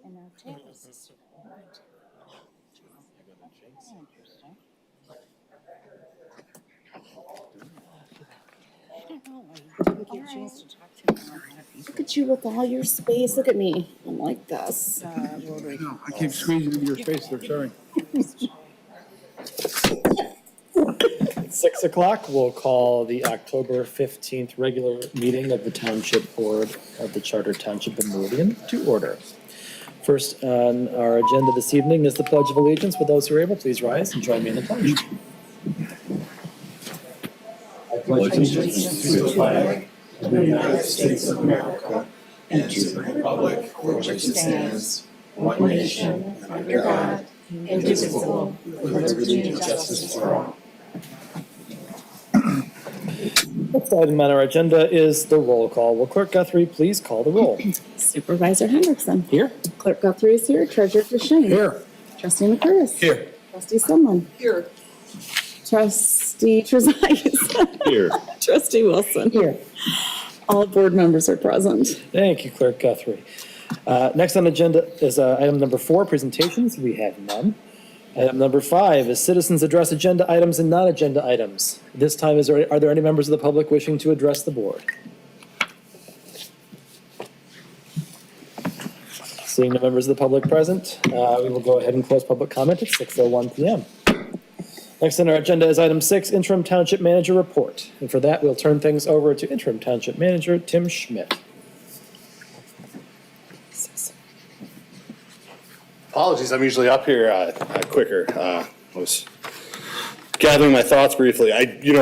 And now Tampa's sister. Interesting. I don't know. I didn't get a chance to talk to him. Look at you with all your space. Look at me. I'm like this. Rotary. No, I keep squeezing into your face there, sorry. 6 o'clock, we'll call the October 15th regular meeting of the Township Board of the Charter Township of Meridian to order. First on our agenda this evening is the Pledge of Allegiance. With those who are able, please rise and join me in the pledge. I pledge allegiance to the flag of the United States of America and to the republic for which it stands, one nation, under God, indivisible, with liberty and justice for all. Next item on our agenda is the roll call. Will Clerk Guthrie please call the roll? Supervisor Hendrickson. Here. Clerk Guthrie is here. Treasurer Duchesne. Here. Trustee McCurtis. Here. Trustee Sunland. Here. Trustee Trezise. Here. Trustee Wilson. Here. All board members are present. Thank you, Clerk Guthrie. Next on the agenda is item number 4, presentations. We have none. Item number 5 is citizens address agenda items and non-agenda items. This time, are there any members of the public wishing to address the board? Seeing no members of the public present, we will go ahead and close public comment at 6:01 p.m. Next on our agenda is item 6, interim township manager report. And for that, we'll turn things over to interim township manager Tim Schmidt. Apologies, I'm usually up here quicker. I was gathering my thoughts briefly.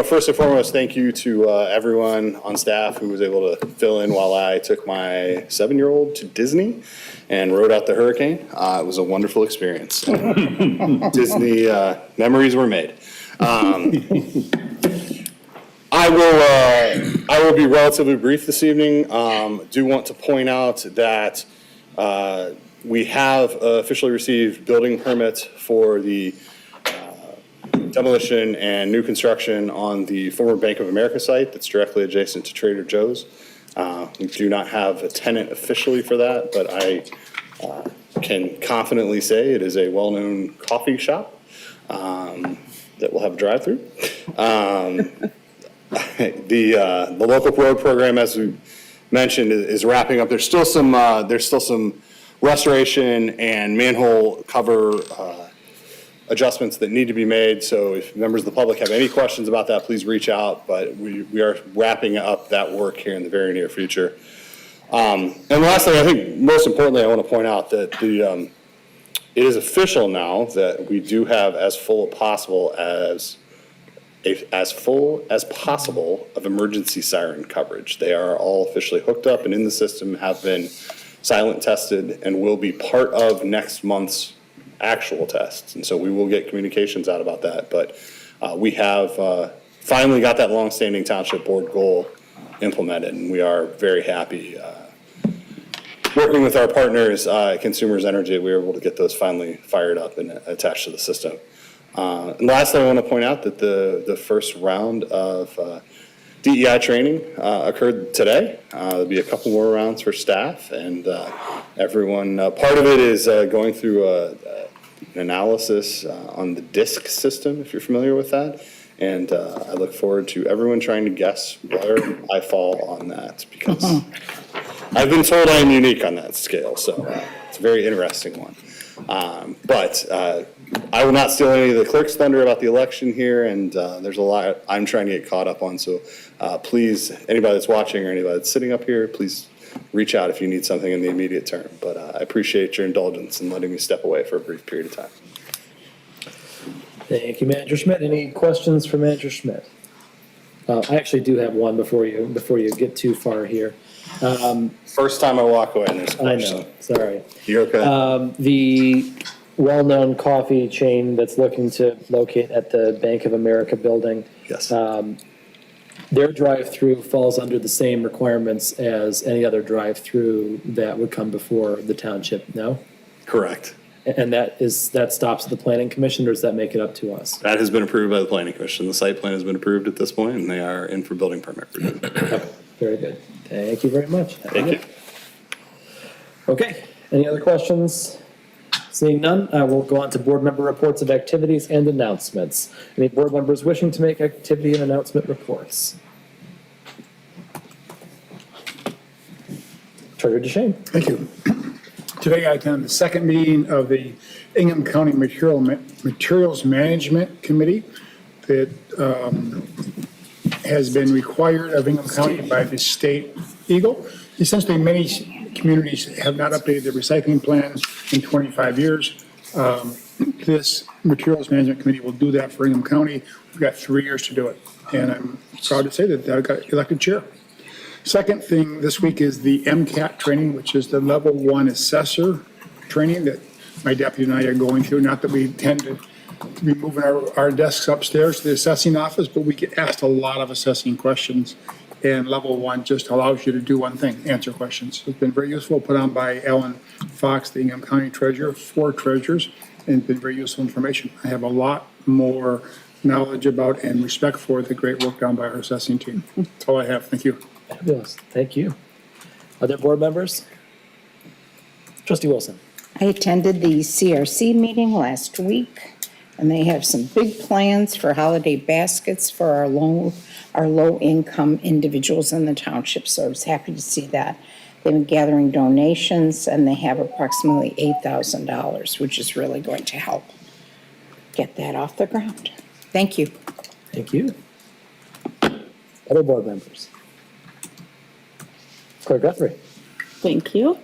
First and foremost, thank you to everyone on staff who was able to fill in while I took my 7-year-old to Disney and rode out the hurricane. It was a wonderful experience. Disney memories were made. I will be relatively brief this evening. Do want to point out that we have officially received building permits for the demolition and new construction on the former Bank of America site that's directly adjacent to Trader Joe's. We do not have a tenant officially for that, but I can confidently say it is a well-known coffee shop that will have a drive-through. The local road program, as we mentioned, is wrapping up. There's still some restoration and manhole cover adjustments that need to be made. So if members of the public have any questions about that, please reach out. But we are wrapping up that work here in the very near future. And lastly, I think most importantly, I want to point out that it is official now that we do have as full as possible of emergency siren coverage. They are all officially hooked up and in the system, have been silent tested, and will be part of next month's actual tests. And so we will get communications out about that. But we have finally got that longstanding township board goal implemented, and we are very happy. Working with our partners at Consumers Energy, we were able to get those finally fired up and attached to the system. And lastly, I want to point out that the first round of DEI training occurred today. There'll be a couple more rounds for staff, and everyone, part of it is going through an analysis on the DISC system, if you're familiar with that. And I look forward to everyone trying to guess where I fall on that, because I've been told I'm unique on that scale, so it's a very interesting one. But I will not steal any of the clerk's thunder about the election here, and there's a lot I'm trying to get caught up on. So please, anybody that's watching or anybody that's sitting up here, please reach out if you need something in the immediate term. But I appreciate your indulgence in letting me step away for a brief period of time. Thank you, Manager Schmidt. Any questions for Manager Schmidt? I actually do have one before you get too far here. First time I walk away and there's a question. I know, sorry. You're okay. The well-known coffee chain that's looking to locate at the Bank of America building. Yes. Their drive-through falls under the same requirements as any other drive-through that would come before the township, no? Correct. And that stops at the planning commission, or does that make it up to us? That has been approved by the planning commission. The site plan has been approved at this point, and they are in for building permit review. Very good. Thank you very much. Thank you. Okay, any other questions? Seeing none, we'll go on to board member reports of activities and announcements. Any board members wishing to make activity and announcement reports? Treasurer DeShane. Thank you. Today I attended the second meeting of the Ingham County Materials Management Committee that has been required of Ingham County by the state Eagle. Essentially, many communities have not updated their recycling plans in 25 years. This Materials Management Committee will do that for Ingham County. We've got 3 years to do it, and I'm proud to say that I got elected chair. Second thing this week is the MCAT training, which is the level 1 assessor training that my deputy and I are going through. Not that we tend to be moving our desks upstairs to the assessing office, but we get asked a lot of assessing questions. And level 1 just allows you to do one thing, answer questions. It's been very useful, put on by Ellen Fox, the Ingham County treasurer, 4 treasurers, and it's been very useful information. I have a lot more knowledge about and respect for the great work done by our assessing team. That's all I have. Thank you. Fabulous, thank you. Other board members? Trustee Wilson. I attended the CRC meeting last week, and they have some big plans for holiday baskets for our low-income individuals in the township, so I was happy to see that. They've been gathering donations, and they have approximately $8,000, which is really going to help get that off the ground. Thank you. Thank you. Other board members? Clerk Guthrie. Thank you.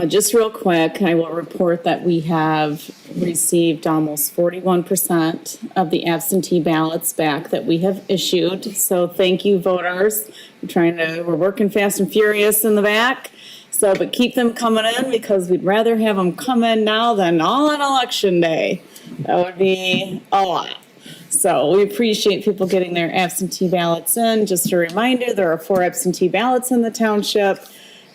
Just real quick, I will report that we have received almost 41% of the absentee ballots back that we have issued. So thank you, voters. We're working fast and furious in the back. So, but keep them coming in because we'd rather have them come in now than all on election day. That would be a lot. So we appreciate people getting their absentee ballots in. Just a reminder, there are 4 absentee ballots in the township.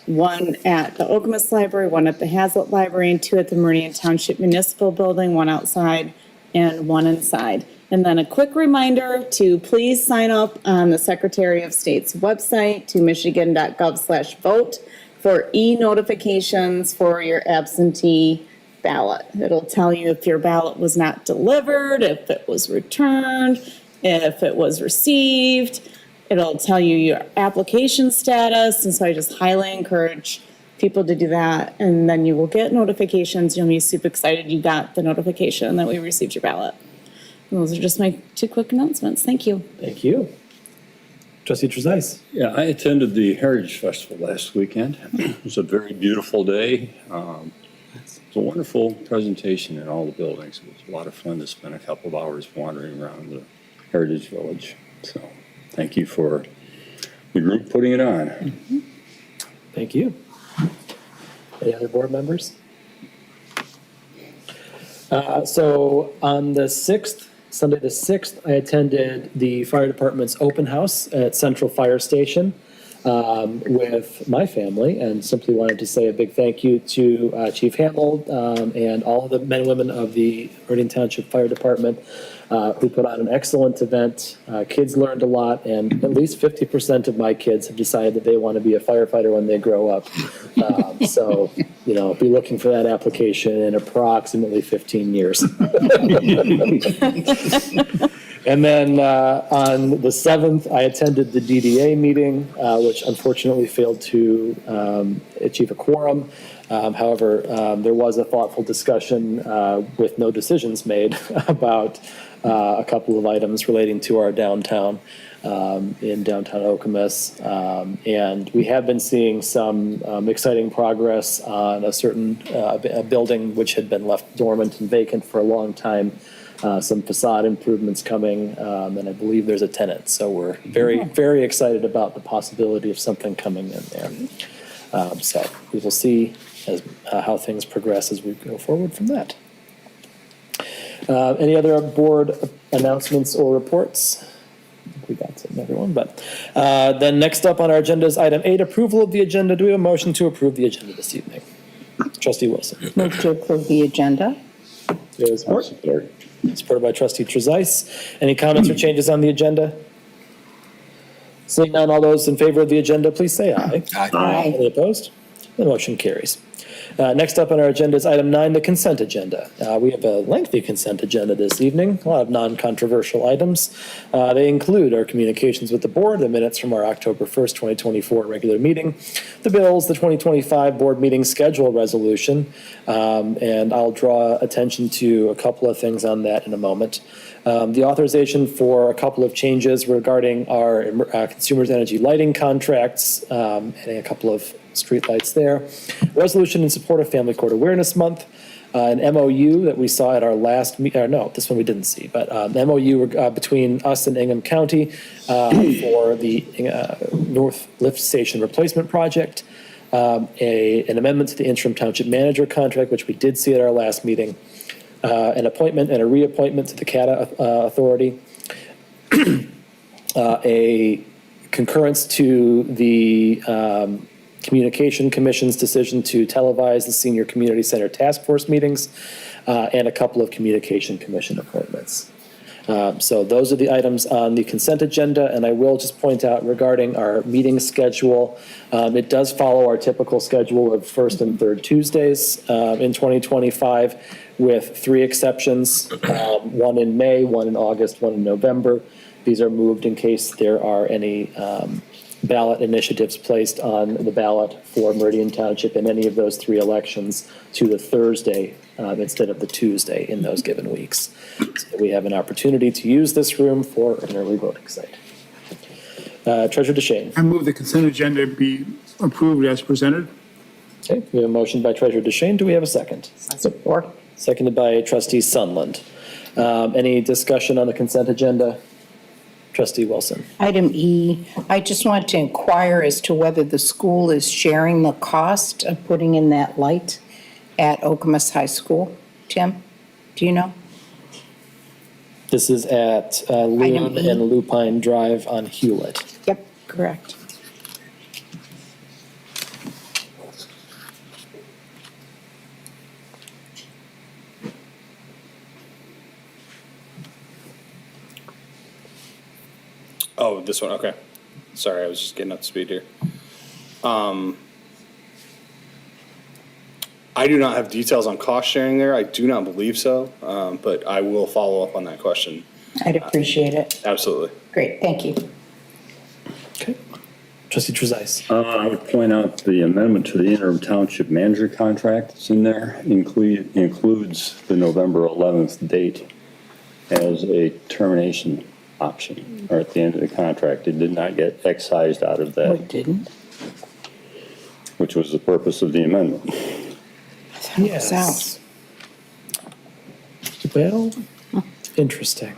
1 at the Okemos Library, 1 at the Hazlet Library, and 2 at the Meridian Township Municipal Building, 1 outside and 1 inside. And then a quick reminder to please sign up on the Secretary of State's website to michigan.gov/vote for e-notifications for your absentee ballot. It'll tell you if your ballot was not delivered, if it was returned, if it was received. It'll tell you your application status, and so I just highly encourage people to do that, and then you will get notifications. You'll be super excited you got the notification that we received your ballot. And those are just my 2 quick announcements. Thank you. Thank you. Trustee Trezise. Yeah, I attended the Heritage Festival last weekend. It was a very beautiful day. It was a wonderful presentation in all the buildings. It was a lot of fun to spend a couple of hours wandering around the Heritage Village. So thank you for the group putting it on. Mm-hmm. Thank you. Any other board members? So on the 6th, Sunday the 6th, I attended the fire department's open house at Central Fire Station with my family, and simply wanted to say a big thank you to Chief Hamill and all of the men and women of the Meridian Township Fire Department who put on an excellent event. Kids learned a lot, and at least 50% of my kids have decided that they want to be a firefighter when they grow up. So, you know, be looking for that application in approximately 15 years. And then on the 7th, I attended the DDA meeting, which unfortunately failed to achieve a quorum. However, there was a thoughtful discussion with no decisions made about a couple of items relating to our downtown in downtown Okemos. And we have been seeing some exciting progress on a certain a building which had been left dormant and vacant for a long time. Some facade improvements coming, and I believe there's a tenant. So we're very, very excited about the possibility of something coming in there. So we will see as how things progress as we go forward from that. Any other board announcements or reports? I think we got to everyone, but then next up on our agenda is item 8, approval of the agenda. Do we have a motion to approve the agenda this evening? Trustee Wilson. Move to approve the agenda. There is support. Supported by Trustee Trezise. Any comments or changes on the agenda? Seeing none, all those in favor of the agenda, please say aye. Aye. Any opposed? The motion carries. Next up on our agenda is item 9, the consent agenda. We have a lengthy consent agenda this evening, a lot of non-controversial items. They include our communications with the board, the minutes from our October 1st, 2024 regular meeting, the bills, the 2025 board meeting schedule resolution, and I'll draw attention to a couple of things on that in a moment. The authorization for a couple of changes regarding our consumers energy lighting contracts, adding a couple of streetlights there. Resolution in support of Family Court Awareness Month, an MOU that we saw at our last no, this one we didn't see, but MOU between us and Ingham County for the North Lift Station Replacement Project, an amendment to the interim township manager contract, which we did see at our last meeting, an appointment and a reappointment to the CATA Authority, a concurrence to the Communication Commission's decision to televise the Senior Community Center Task Force meetings, and a couple of Communication Commission appointments. So those are the items on the consent agenda, and I will just point out regarding our meeting schedule, it does follow our typical schedule of first and third Tuesdays in 2025, with 3 exceptions, one in May, one in August, one in November. These are moved in case there are any ballot initiatives placed on the ballot for Meridian Township in any of those 3 elections to the Thursday instead of the Tuesday in those given weeks. So we have an opportunity to use this room for an early voting site. Treasurer DeShane. I move the consent agenda be approved as presented. Okay, we have a motion by Treasurer DeShane. Do we have a second? Support. Seconded by Trustee Sunland. Any discussion on the consent agenda? Trustee Wilson. Item E, I just want to inquire as to whether the school is sharing the cost of putting in that light at Okemos High School. Tim, do you know? This is at Leon E. and Lupine Drive on Hewlett. Yep, correct. Oh, this one, okay. Sorry, I was just getting up to speed here. I do not have details on cost sharing there. I do not believe so, but I will follow up on that question. I'd appreciate it. Absolutely. Great, thank you. Okay. Trustee Trezise. I would point out the amendment to the interim township manager contract that's in there includes the November 11th date as a termination option, or at the end of the contract. It did not get excised out of Oh, that, it didn't? which was the purpose of the amendment. Sounds Well, interesting.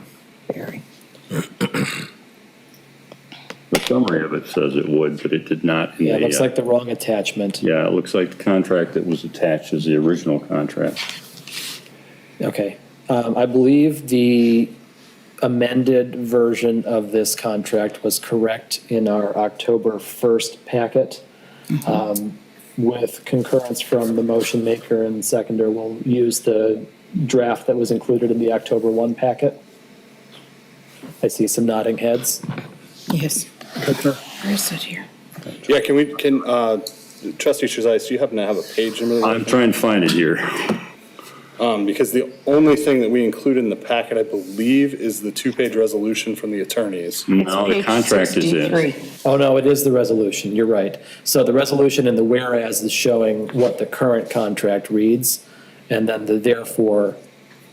very. The summary of it says it would, but it did not. In Yeah, it the, looks like the wrong attachment. Yeah, it looks like the contract that was attached is the original contract. Okay. I believe the amended version of this contract was correct in our October 1st packet. With concurrence from the motion maker and seconder, we'll use the draft that was included in the October 1 packet. I see some nodding heads. Yes. Where is it here? Yeah, Trustee Trezise, do you happen to have a page number? I'm trying to find it here. Because the only thing that we included in the packet, I believe, is the 2-page resolution from the attorneys. No, the Page contract is in. 63. Oh, no, it is the resolution. You're right. So the resolution in the whereas is showing what the current contract reads, and then the therefore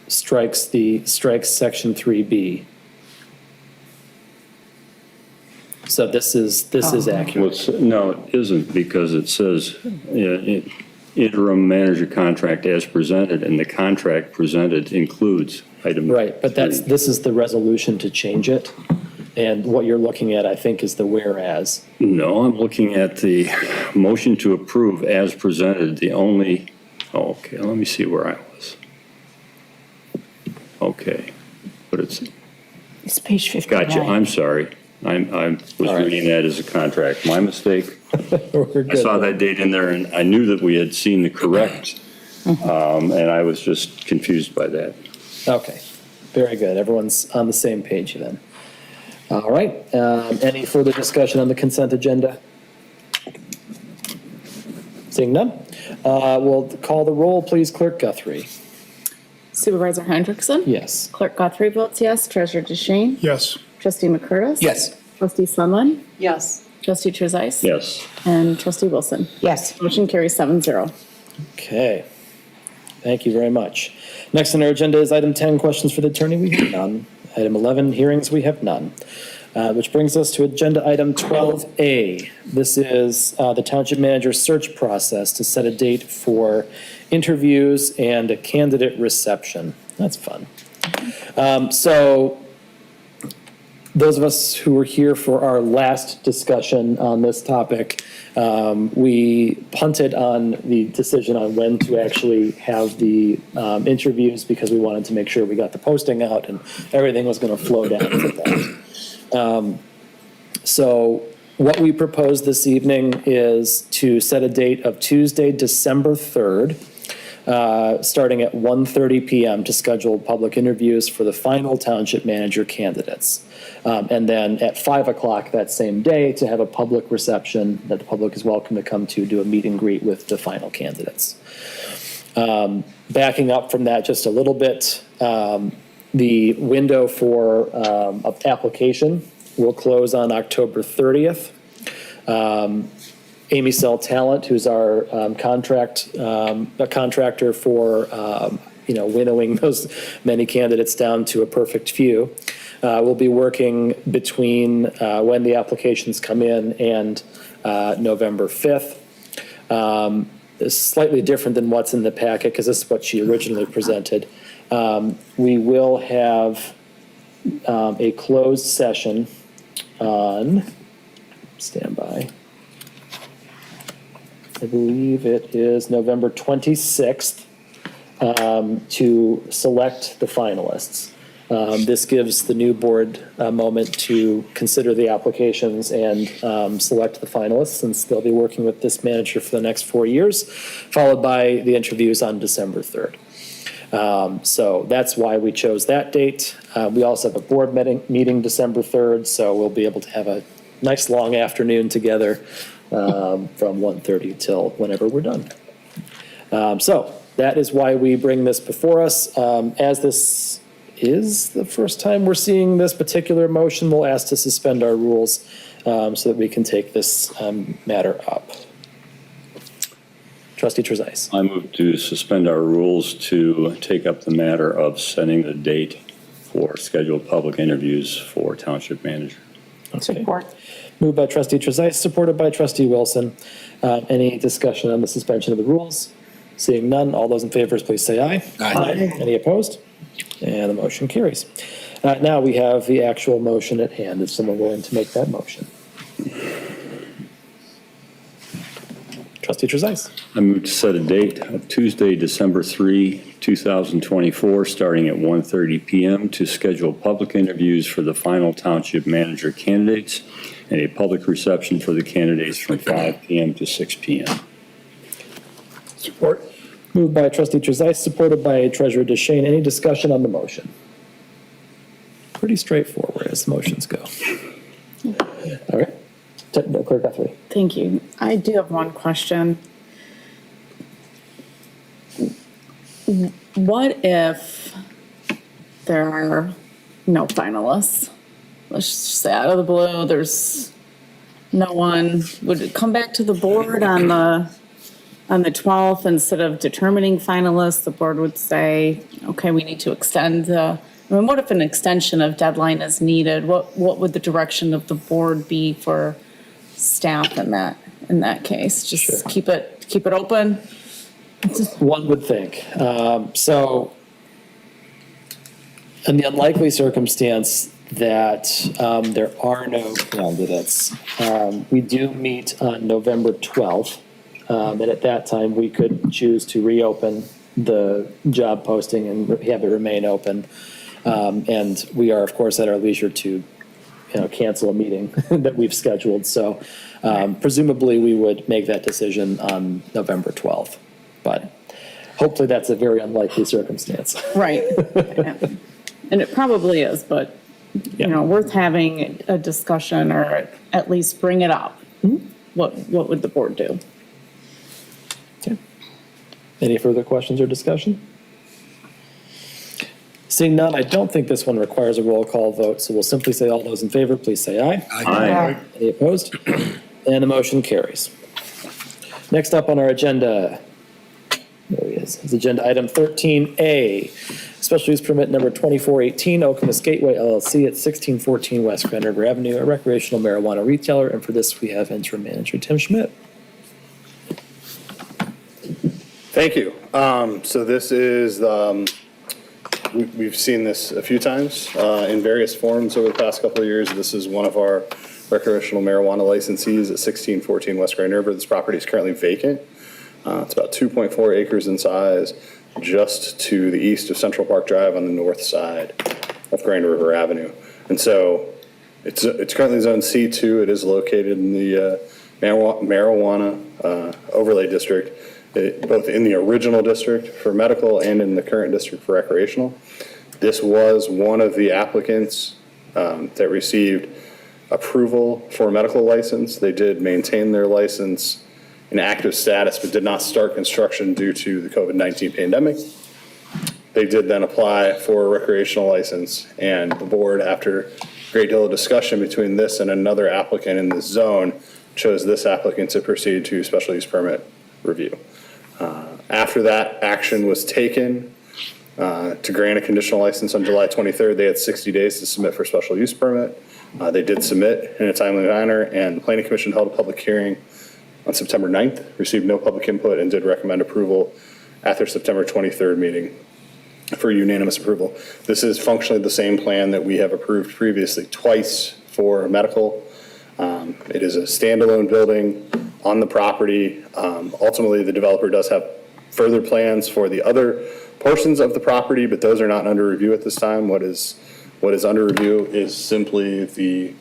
strikes section 3B. So this is accurate. No, it isn't, because it says interim manager contract as presented, and the contract presented includes item. Right, but 3. this is the resolution to change it. And what you're looking at, I think, is the whereas. No, I'm looking at the motion to approve as presented, okay, let me see where I was. Okay, but it's, It's page 59. gotcha, I'm sorry. I was All right. reading that as a contract, my mistake. We're I good. saw that date in there, and I knew that we had seen the correct, and I was just confused by that. Okay, very good. Everyone's on the same page then. All right, any further discussion on the consent agenda? Seeing none, we'll call the roll, please. Clerk Guthrie. Supervisor Hendrickson? Yes. Clerk Guthrie votes yes. Treasurer DeShane? Yes. Trustee McCurtis? Yes. Trustee Sunland? Yes. Trustee Trezise? Yes. And Trustee Wilson? Yes. Motion carries 7-0. Okay. Thank you very much. Next on our agenda is item 10, questions for the attorney. We have none. Item 11, hearings. We have none. Which brings us to agenda item 12A. This is the township manager search process to set a date for interviews and a candidate reception. That's fun. So those of us who were here for our last discussion on this topic, we punted on the decision on when to actually have the interviews because we wanted to make sure we got the posting out and everything was going to flow down to that. So what we propose this evening is to set a date of Tuesday, December 3rd, starting at 1:30 p.m. to schedule public interviews for the final township manager candidates. And then at 5 o'clock that same day to have a public reception that the public is welcome to come to, do a meet and greet with the final candidates. Backing up from that just a little bit, the window for application will close on October 30th. Amy Cell Talent, who's our contractor for winnowing those many candidates down to a perfect few, will be working between when the applications come in and November 5th. It's slightly different than what's in the packet because this is what she originally presented. We will have a closed session on, stand by, I believe it is November 26th, to select the finalists. This gives the new board a moment to consider the applications and select the finalists, since they'll be working with this manager for the next 4 years, followed by the interviews on December 3rd. So that's why we chose that date. We also have a board meeting December 3rd, so we'll be able to have a nice long afternoon together from 1:30 till whenever we're done. So that is why we bring this before us. As this is the first time we're seeing this particular motion, we'll ask to suspend our rules so that we can take this matter up. Trustee Trezise. I move to suspend our rules to take up the matter of setting the date for scheduled public interviews for township manager. Support. Moved by trustee Trezise, supported by trustee Wilson. Any discussion on the suspension of the rules? Seeing none, all those in favor, please say aye. Aye. Any opposed? And the motion carries. Now we have the actual motion at hand. Is someone willing to make that motion? Trustee Trezise. I move to set a date of Tuesday, December 3, 2024, starting at 1:30 p.m. to schedule public interviews for the final township manager candidates and a public reception for the candidates from 5 p.m. to 6 p.m. Support. Moved by trustee Trezise, supported by treasurer DeShane. Any discussion on the motion? Pretty straightforward as motions go. All right. Clerk Guthrie. Thank you. I do have one question. What if there are no finalists? Let's just say out of the blue, there's no one. Would it come back to the board on the 12th instead of determining finalists? The board would say, okay, we need to extend what if an extension of deadline is needed? What would the direction of the board be for staff in that case? Just Sure. keep it open. One would think. So in the unlikely circumstance that there are no candidates, we do meet on November 12th. And at that time, we could choose to reopen the job posting and have it remain open. And we are, of course, at our leisure to cancel a meeting that we've scheduled. So presumably we would make that decision on November 12th. But hopefully that's a very unlikely circumstance. Right. And it probably is, but, worth having a discussion or at least bring it up. What would the board do? Any further questions or discussion? Seeing none, I don't think this one requires a roll call vote, so we'll simply say all those in favor, please say aye. Aye. Any opposed? And the motion carries. Next up on our agenda, there he is agenda item 13A, special use permit number 2418, Okemos Gateway LLC at 1614 West Grand River Avenue, a recreational marijuana retailer. And for this, we have interim manager Tim Schmidt. Thank you. So this is, we've seen this a few times in various forms over the past couple of years. This is one of our recreational marijuana licensees at 1614 West Grand River. This property is currently vacant. It's about 2.4 acres in size, just to the east of Central Park Drive on the north side of Grand River Avenue. And so it's currently zoned C2. It is located in the marijuana overlay district, both in the original district for medical and in the current district for recreational. This was one of the applicants that received approval for a medical license. They did maintain their license in active status, but did not start construction due to the COVID-19 pandemic. They did then apply for a recreational license, and the board, after a great deal of discussion between this and another applicant in this zone, chose this applicant to proceed to special use permit review. After that action was taken to grant a conditional license on July 23rd, they had 60 days to submit for special use permit. They did submit in a timely manner, and the Planning Commission held a public hearing on September 9th, received no public input, and did recommend approval at their September 23rd meeting for unanimous approval. This is functionally the same plan that we have approved previously twice for medical. It is a standalone building on the property. Ultimately, the developer does have further plans for the other portions of the property, but those are not under review at this time. What is under review is simply the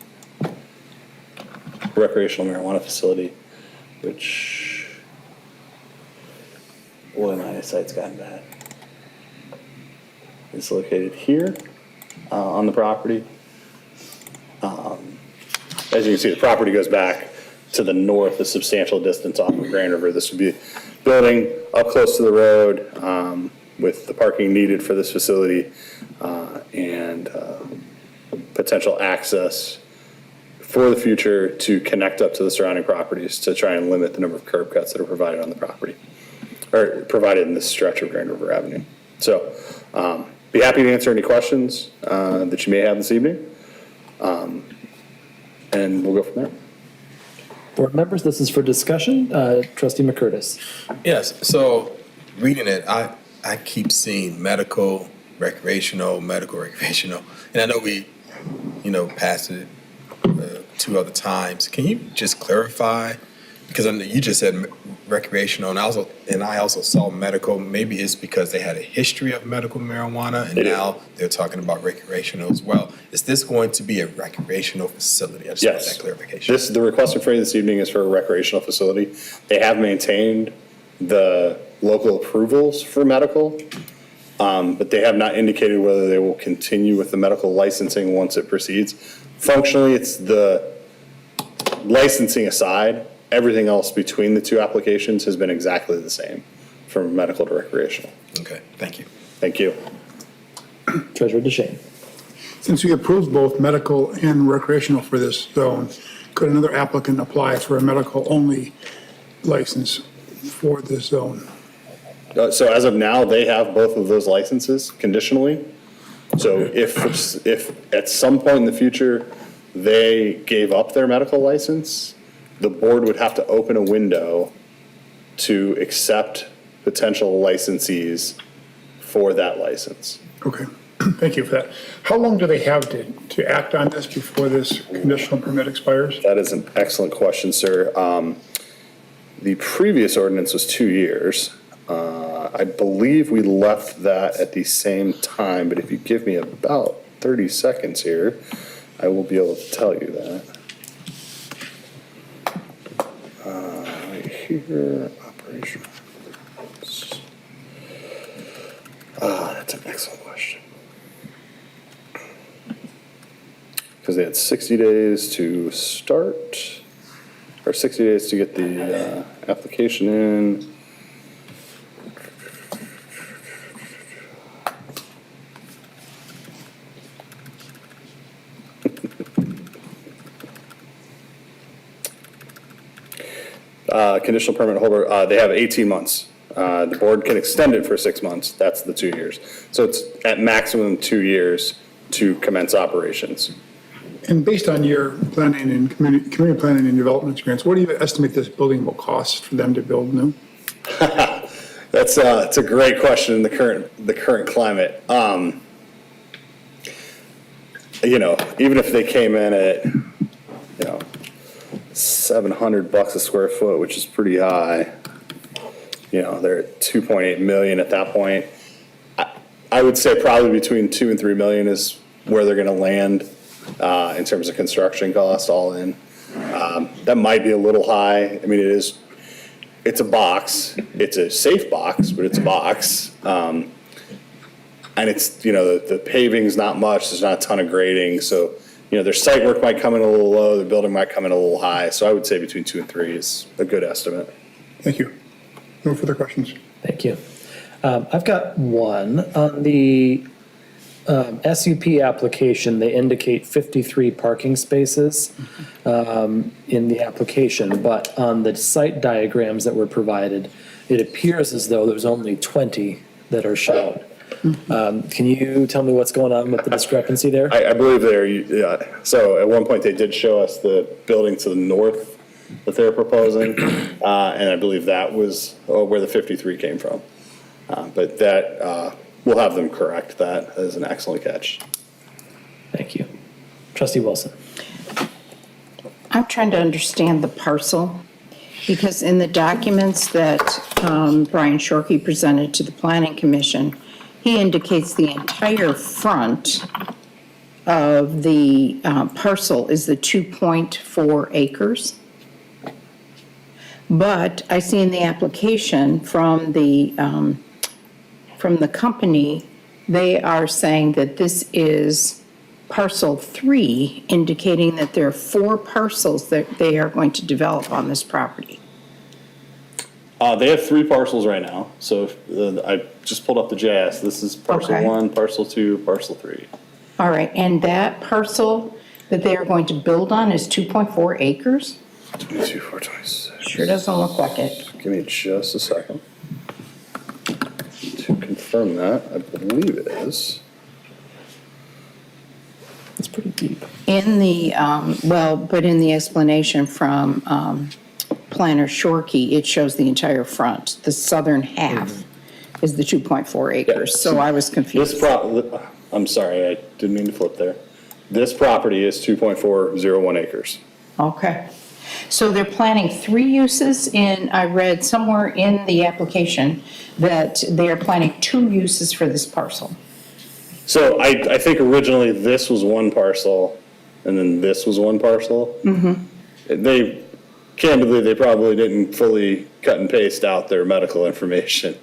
recreational marijuana facility, which, boy, my eyesight's gotten bad. It's located here on the property. As you can see, the property goes back to the north a substantial distance off of Grand River. This would be building up close to the road with the parking needed for this facility and potential access for the future to connect up to the surrounding properties to try and limit the number of curb cuts that are provided on the property, or provided in this stretch of Grand River Avenue. So be happy to answer any questions that you may have this evening, and we'll go from there. Board members, this is for discussion. Trustee McCurtis. Yes, so reading it, I keep seeing medical, recreational, medical, recreational. And I know we, passed it 2 other times. Can you just clarify? Because you just said recreational, and I also saw medical. Maybe it's because they had a history of medical marijuana, and now they're talking about recreational as well. Is this going to be a recreational facility? I just want that clarification. The request for this evening is for a recreational facility. They have maintained the local approvals for medical, but they have not indicated whether they will continue with the medical licensing once it proceeds. Functionally, it's the licensing aside. Everything else between the two applications has been exactly the same, from medical to recreational. Okay, thank you. Thank you. Treasurer DeShane. Since we approved both medical and recreational for this zone, could another applicant apply for a medical-only license for this zone? So as of now, they have both of those licenses conditionally. So if at some point in the future they gave up their medical license, the board would have to open a window to accept potential licensees for that license. Okay, thank you for that. How long do they have to act on this before this conditional permit expires? That is an excellent question, sir. The previous ordinance was 2 years. I believe we left that at the same time, but if you give me about 30 seconds here, I will be able to tell you that. Right here, operational. That's an excellent question. Because they had 60 days to start, or 60 days to get the application in. conditional permit holder, they have 18 months. The board can extend it for 6 months. That's the 2 years. So it's at maximum 2 years to commence operations. And based on your planning and community planning and development experience, what do you estimate this building will cost for them to build new? That's a great question in the current climate. Even if they came in at, $700 a square foot, which is pretty high, they're at 2.8 million at that point. I would say probably between 2 and 3 million is where they're going to land in terms of construction costs all in. That might be a little high. I mean, it's a box. It's a safe box, but it's a box. And it's, the paving's not much. There's not a ton of grading. So, their site work might come in a little low. The building might come in a little high. So I would say between 2 and 3 is a good estimate. Thank you. No further questions. Thank you. I've got one. On the SUP application, they indicate 53 parking spaces in the application, but on the site diagrams that were provided, it appears as though there's only 20 that are shown. Can you tell me what's going on with the discrepancy there? I believe so at one point they did show us the building to the north that they're proposing, and I believe that was where the 53 came from. But that, we'll have them correct that. That is an excellent catch. Thank you. Trustee Wilson. I'm trying to understand the parcel, because in the documents that Brian Shorkey presented to the Planning Commission, he indicates the entire front of the parcel is the 2.4 acres. But I see in the application from the company, they are saying that this is parcel 3, indicating that there are 4 parcels that they are going to develop on this property. They have 3 parcels right now. So I just pulled up the JS. This is parcel Okay. 1, parcel 2, parcel 3. All right, and that parcel that they are going to build on is 2.4 acres? 22, 4, 26. Sure doesn't look like it. Give me just a second to confirm that. I believe it is. It's pretty deep. In the, but in the explanation from Planner Shorkey, it shows the entire front. The southern half is the 2.4 acres, so I was confused. I'm sorry, I didn't mean to flip there. This property is 2.401 acres. Okay. So they're planning 3 uses I read somewhere in the application that they are planning 2 uses for this parcel. So I think originally this was one parcel, and then this was one parcel. Mm-hmm. Candidly, they probably didn't fully cut and paste out their medical information,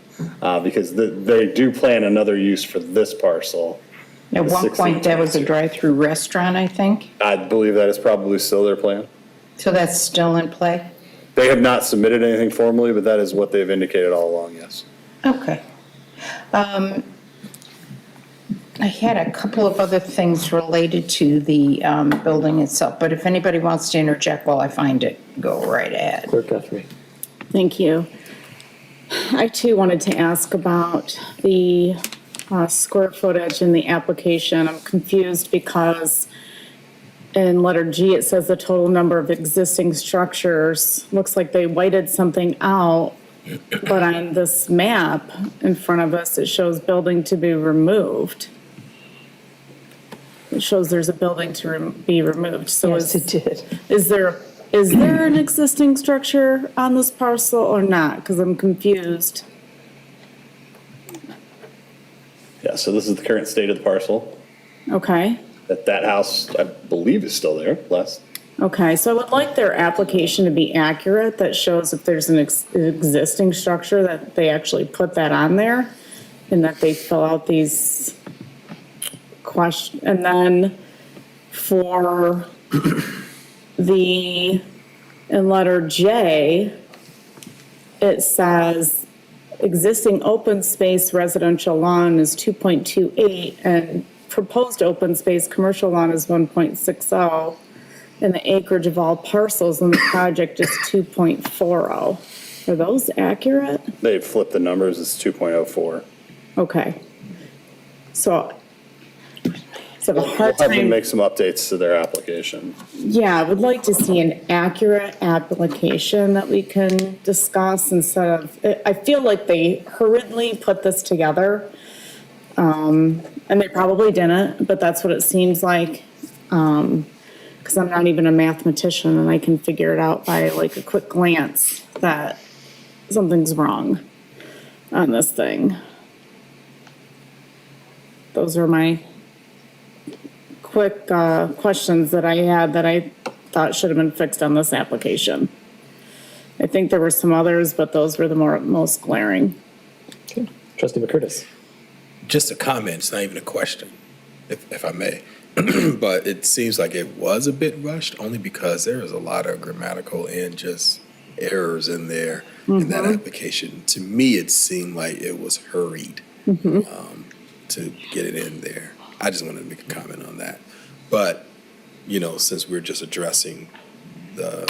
because they do plan another use for this parcel. At one point, that was a drive-through restaurant, I think. I believe that is probably still their plan. So that's still in play? They have not submitted anything formally, but that is what they've indicated all along, yes. Okay. I had a couple of other things related to the building itself, but if anybody wants to interject while I find it, go right ahead. Clerk Guthrie. Thank you. I too wanted to ask about the square footage in the application. I'm confused because in letter G, it says the total number of existing structures. Looks like they whited something out, but on this map in front of us, it shows building to be removed. It shows there's a building to be removed. So Yes, it did. is there an existing structure on this parcel or not? Because I'm confused. Yeah, so this is the current state of the parcel. Okay. That house, I believe, is still there, Okay, so I would like their application to be accurate, that shows if there's an existing structure, that they actually put that on there, and that they fill out these questions. And then for in letter J, it says existing open space residential lawn is 2.28, and proposed open space commercial lawn is 1.60. and the acreage of all parcels in the project is 2.40. Are those accurate? They've flipped the numbers, it's 2.04. Okay. So a We'll hard have them time. make some updates to their application. Yeah, I would like to see an accurate application that we can discuss instead of, I feel like they hurriedly put this together. And they probably didn't, but that's what it seems like. Because I'm not even a mathematician and I can figure it out by like a quick glance that something's wrong on this thing. Those are my quick questions that I had that I thought should have been fixed on this application. I think there were some others, but those were the most glaring. Trustee McCurtis. Just a comment, it's not even a question, if I may. But it seems like it was a bit rushed, only because there is a lot of grammatical and just errors in there in that application. To me, it seemed like it was hurried to get it in there. I just wanted to make a comment on that. But, you know, since we're just addressing the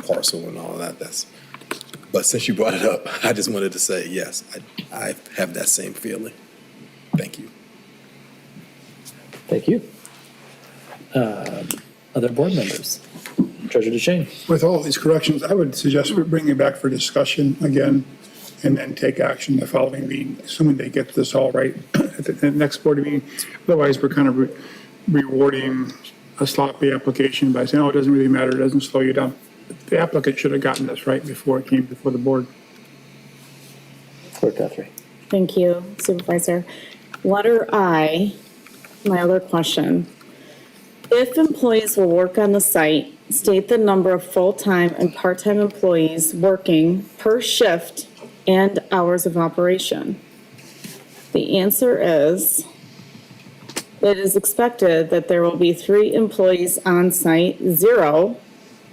parcel and all of that, but since you brought it up, I just wanted to say, yes, I have that same feeling. Thank you. Thank you. Other board members? Treasurer DeShane. With all these corrections, I would suggest we bring it back for discussion again and then take action the following meeting, assuming they get this all right at the next board meeting. Otherwise, we're kind of rewarding a sloppy application by saying, oh, it doesn't really matter, it doesn't slow you down. The applicant should have gotten this right before it came before the board. Clerk Guthrie. Thank you, Supervisor. Letter I, my other question. If employees will work on the site, state the number of full-time and part-time employees working per shift and hours of operation. The answer is, it is expected that there will be 3 employees on site, 0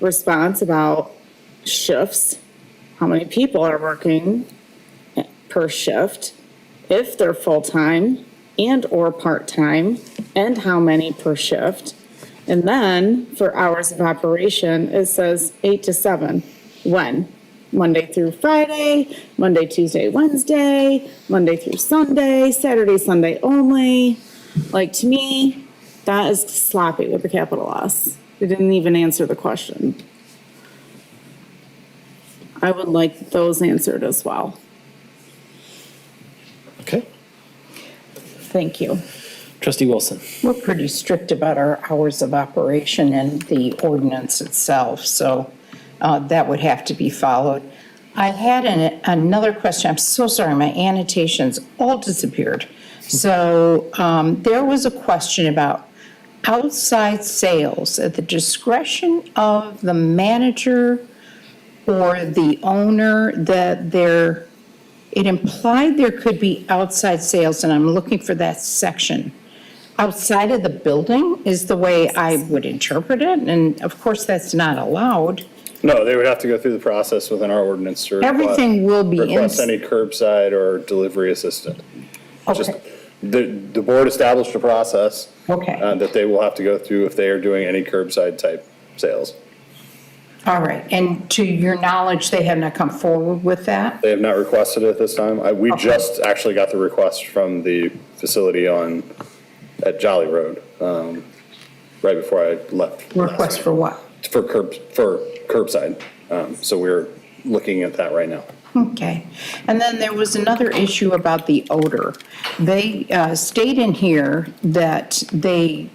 response about shifts, how many people are working per shift, if they're full-time and or part-time, and how many per shift. And then for hours of operation, it says 8 to 7. When? Monday through Friday, Monday, Tuesday, Wednesday, Monday through Sunday, Saturday, Sunday only. Like, to me, that is sloppy with a capital S. They didn't even answer the question. I would like those answered as well. Okay. Thank you. Trustee Wilson. We're pretty strict about our hours of operation and the ordinance itself, so that would have to be followed. I had another question. I'm so sorry, my annotations all disappeared. So there was a question about outside sales at the discretion of the manager or the owner, that it implied there could be outside sales, and I'm looking for that section. Outside of the building is the way I would interpret it, and of course, that's not allowed. No, they would have to go through the process within our ordinance to Everything will be request any curbside or delivery assistant. Just Okay, the board established a process okay, that they will have to go through if they are doing any curbside type sales. all right. And to your knowledge, they have not come forward with that? They have not requested it this time. We just actually got the request from the facility at Jolly Road, right before I left. Request for what? For curbside. So we're looking at that right now. Okay. And then there was another issue about the odor. They state in here that they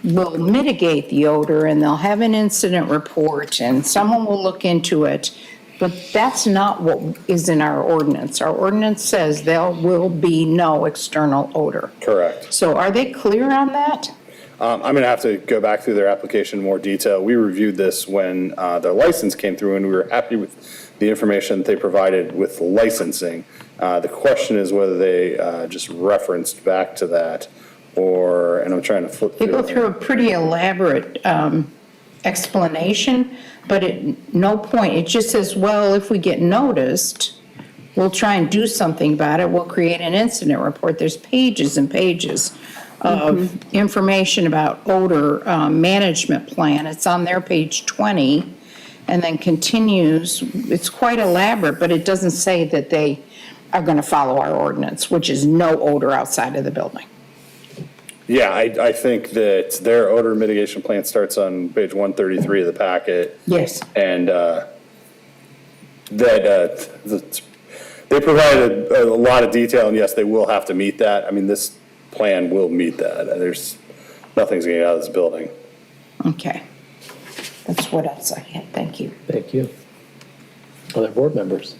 will mitigate the odor and they'll have an incident report and someone will look into it. But that's not what is in our ordinance. Our ordinance says there will be no external odor. Correct. So are they clear on that? I'm going to have to go back through their application in more detail. We reviewed this when their license came through, and we were happy with the information that they provided with licensing. The question is whether they just referenced back to that, and I'm trying to flip They through. go through a pretty elaborate explanation, but at no point, it just says, well, if we get noticed, we'll try and do something about it. We'll create an incident report. There's pages and pages of information about odor management plan. It's on their page 20, and then continues. It's quite elaborate, but it doesn't say that they are going to follow our ordinance, which is no odor outside of the building. Yeah, I think that their odor mitigation plan starts on page 133 of the packet. Yes. And they provided a lot of detail, and yes, they will have to meet that. I mean, this plan will meet that. There's, nothing's getting out of this building. Okay. That's what else I had. Thank you. Thank you. Other board members?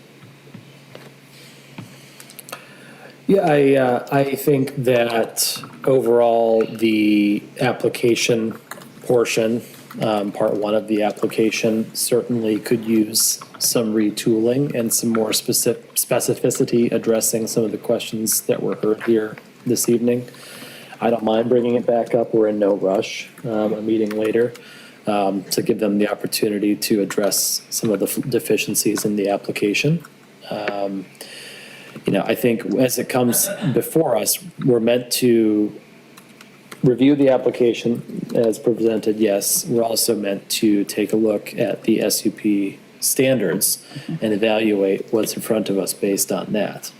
Yeah, I think that overall, the application portion, part one of the application certainly could use some retooling and some more specificity addressing some of the questions that were heard here this evening. I don't mind bringing it back up. We're in no rush, a meeting later, to give them the opportunity to address some of the deficiencies in the application. I think as it comes before us, we're meant to review the application as presented, yes. We're also meant to take a look at the SUP standards and evaluate what's in front of us based on that.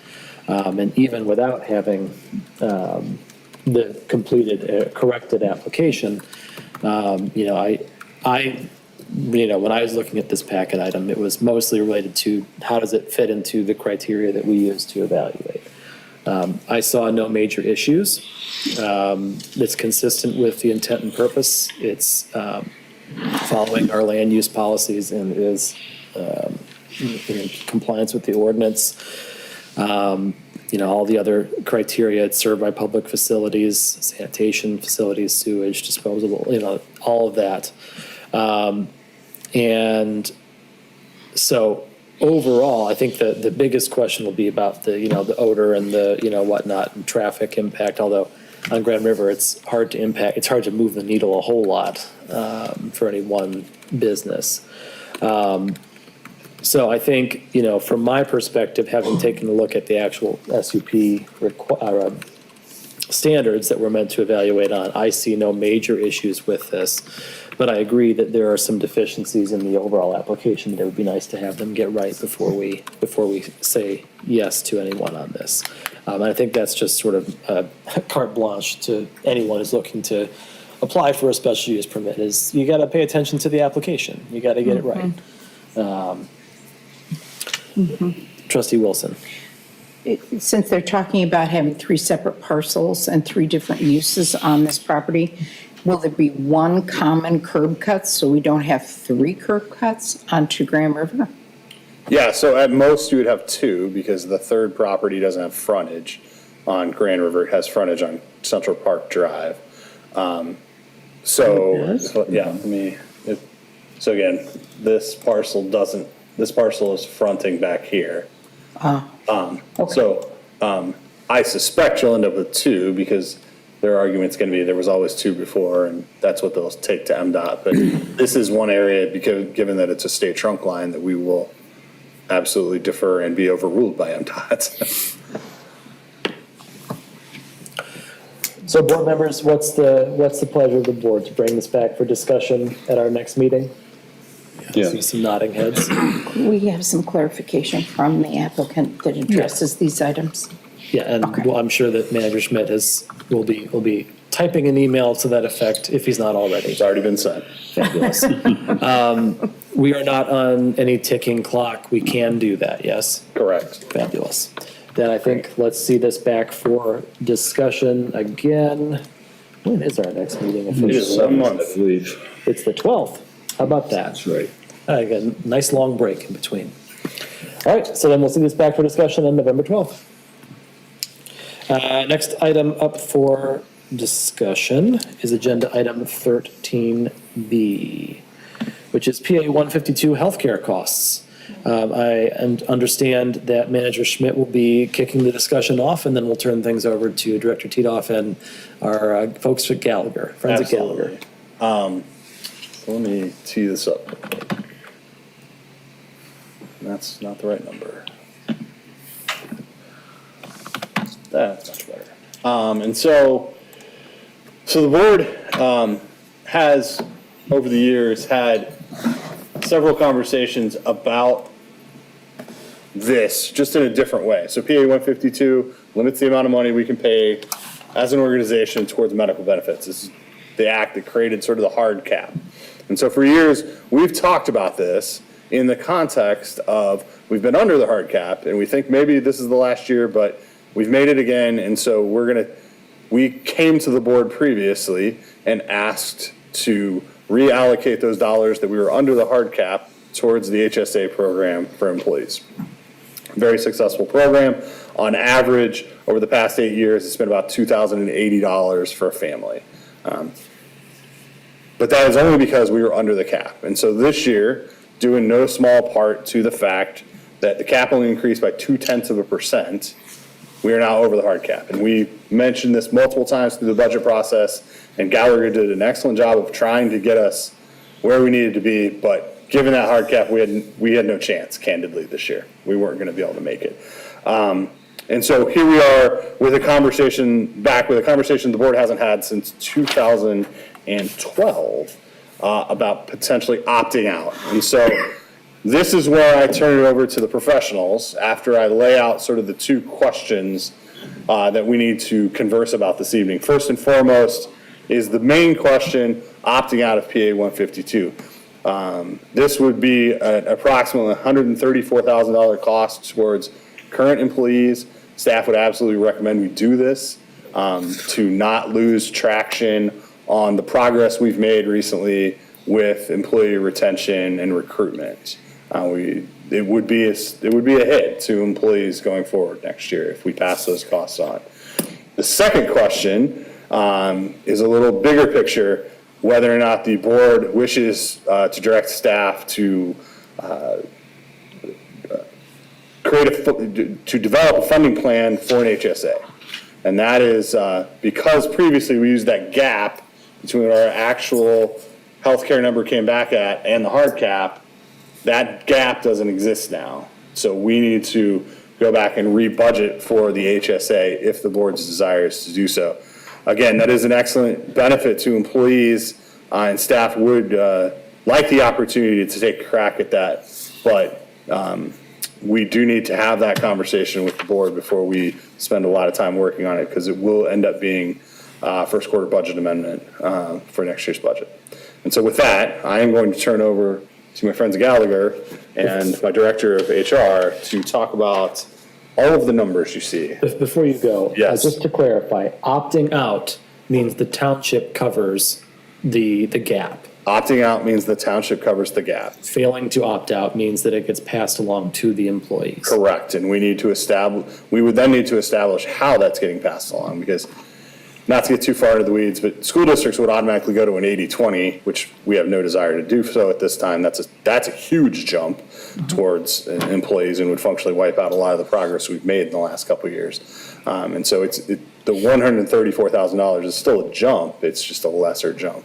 And even without having the completed, corrected application, when I was looking at this packet item, it was mostly related to how does it fit into the criteria that we use to evaluate. I saw no major issues. It's consistent with the intent and purpose. It's following our land use policies and is in compliance with the ordinance. All the other criteria, it's served by public facilities, sanitation facilities, sewage, disposable, all of that. And so overall, I think the biggest question will be about the odor and the, whatnot, and traffic impact, although on Grand River, it's hard to move the needle a whole lot, for any one business. So I think, from my perspective, having taken a look at the actual SUP standards that we're meant to evaluate on, I see no major issues with this. But I agree that there are some deficiencies in the overall application that it would be nice to have them get right before we say yes to anyone on this. And I think that's just sort of a carte blanche to anyone who's looking to apply for a special use permit, is you got to pay attention to the application. You got to get it right. Trustee Wilson. Since they're talking about having 3 separate parcels and 3 different uses on this property, will there be one common curb cut so we don't have 3 curb cuts onto Grand River? Yeah, so at most you would have 2 because the third property doesn't have frontage on Grand River. It has frontage on Central Park Drive. So again, this parcel is fronting back here. Okay. So I suspect you'll end up with 2 because their argument's going to be there was always 2 before, and that's what they'll take to MDOT. But this is one area, because given that it's a state trunk line, that we will absolutely defer and be overruled by MDOT. So board members, what's the pleasure of the board to bring this back for discussion at our next meeting? Yeah. See some nodding heads. We have some clarification from the applicant that addresses these items. Yeah, and Okay. well, I'm sure that Manager Schmidt will be typing an email to that effect if he's not already. It's already been said. Fabulous. We are not on any ticking clock. We can do that, yes? Correct. Fabulous. Then I think let's see this back for discussion again. When is our next meeting It is officially? a month. I believe. It's the 12th. How about that? That's right. I got a nice long break in between. All right, so then we'll see this back for discussion on November 12th. Next item up for discussion is agenda item 13B, which is PA 152 healthcare costs. I understand that Manager Schmidt will be kicking the discussion off, and then we'll turn things over to Director Titoff and our folks at Gallagher, friends at Gallagher. So let me tee this up. That's not the right number. That's much better. And so So the board has, over the years, had several conversations about this, just in a different way. So PA 152 limits the amount of money we can pay as an organization towards medical benefits. This is the act that created sort of the hard cap. And so for years, we've talked about this in the context of we've been under the hard cap, and we think maybe this is the last year, but we've made it again, and so we came to the board previously and asked to reallocate those dollars that we were under the hard cap towards the HSA program for employees. Very successful program. On average, over the past 8 years, it's been about $2,080 for a family. But that is only because we were under the cap. And so this year, due in no small part to the fact that the cap only increased by 0.2%, we are now over the hard cap. And we mentioned this multiple times through the budget process, and Gallagher did an excellent job of trying to get us where we needed to be, but given that hard cap, we had no chance, candidly, this year. We weren't going to be able to make it. And so here we are with a conversation the board hasn't had since 2012 about potentially opting out. And so this is where I turn it over to the professionals after I lay out sort of the two questions that we need to converse about this evening. First and foremost is the main question, opting out of PA 152. This would be an approximately $134,000 cost towards current employees. Staff would absolutely recommend we do this to not lose traction on the progress we've made recently with employee retention and recruitment. It would be a hit to employees going forward next year if we pass those costs on. The second question is a little bigger picture, whether or not the board wishes to direct staff to develop a funding plan for an HSA. And that is because previously we used that gap between our actual healthcare number came back at and the hard cap. That gap doesn't exist now. So we need to go back and re-budget for the HSA if the board's desires to do so. Again, that is an excellent benefit to employees, and staff would like the opportunity to take a crack at that. But we do need to have that conversation with the board before we spend a lot of time working on it, because it will end up being first quarter budget amendment for next year's budget. And so with that, I am going to turn over to my friends Gallagher and my director of HR to talk about all of the numbers you see. Before you go, Yes. just to clarify, opting out means the township covers the gap. Opting out means the township covers the gap. Failing to opt out means that it gets passed along to the employees. Correct, and we would then need to establish how that's getting passed along, because not to get too far into the weeds, but school districts would automatically go to an 80-20, which we have no desire to do so at this time. That's a huge jump towards employees and would functionally wipe out a lot of the progress we've made in the last couple of years. And so the $134,000 is still a jump, it's just a lesser jump.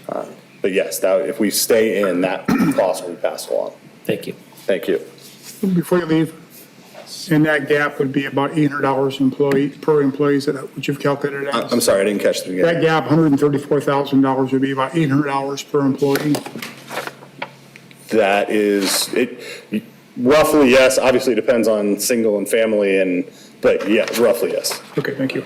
But yes, if we stay in, that cost will be passed along. Thank you. Thank you. Before you leave, and that gap would be about $800 per employee, is that what you've calculated it as? I'm sorry, I didn't catch the beginning. That gap, $134,000, would be about $800 per employee. That is, roughly, yes. Obviously, it depends on single and family, but yeah, roughly, yes. Okay, thank you.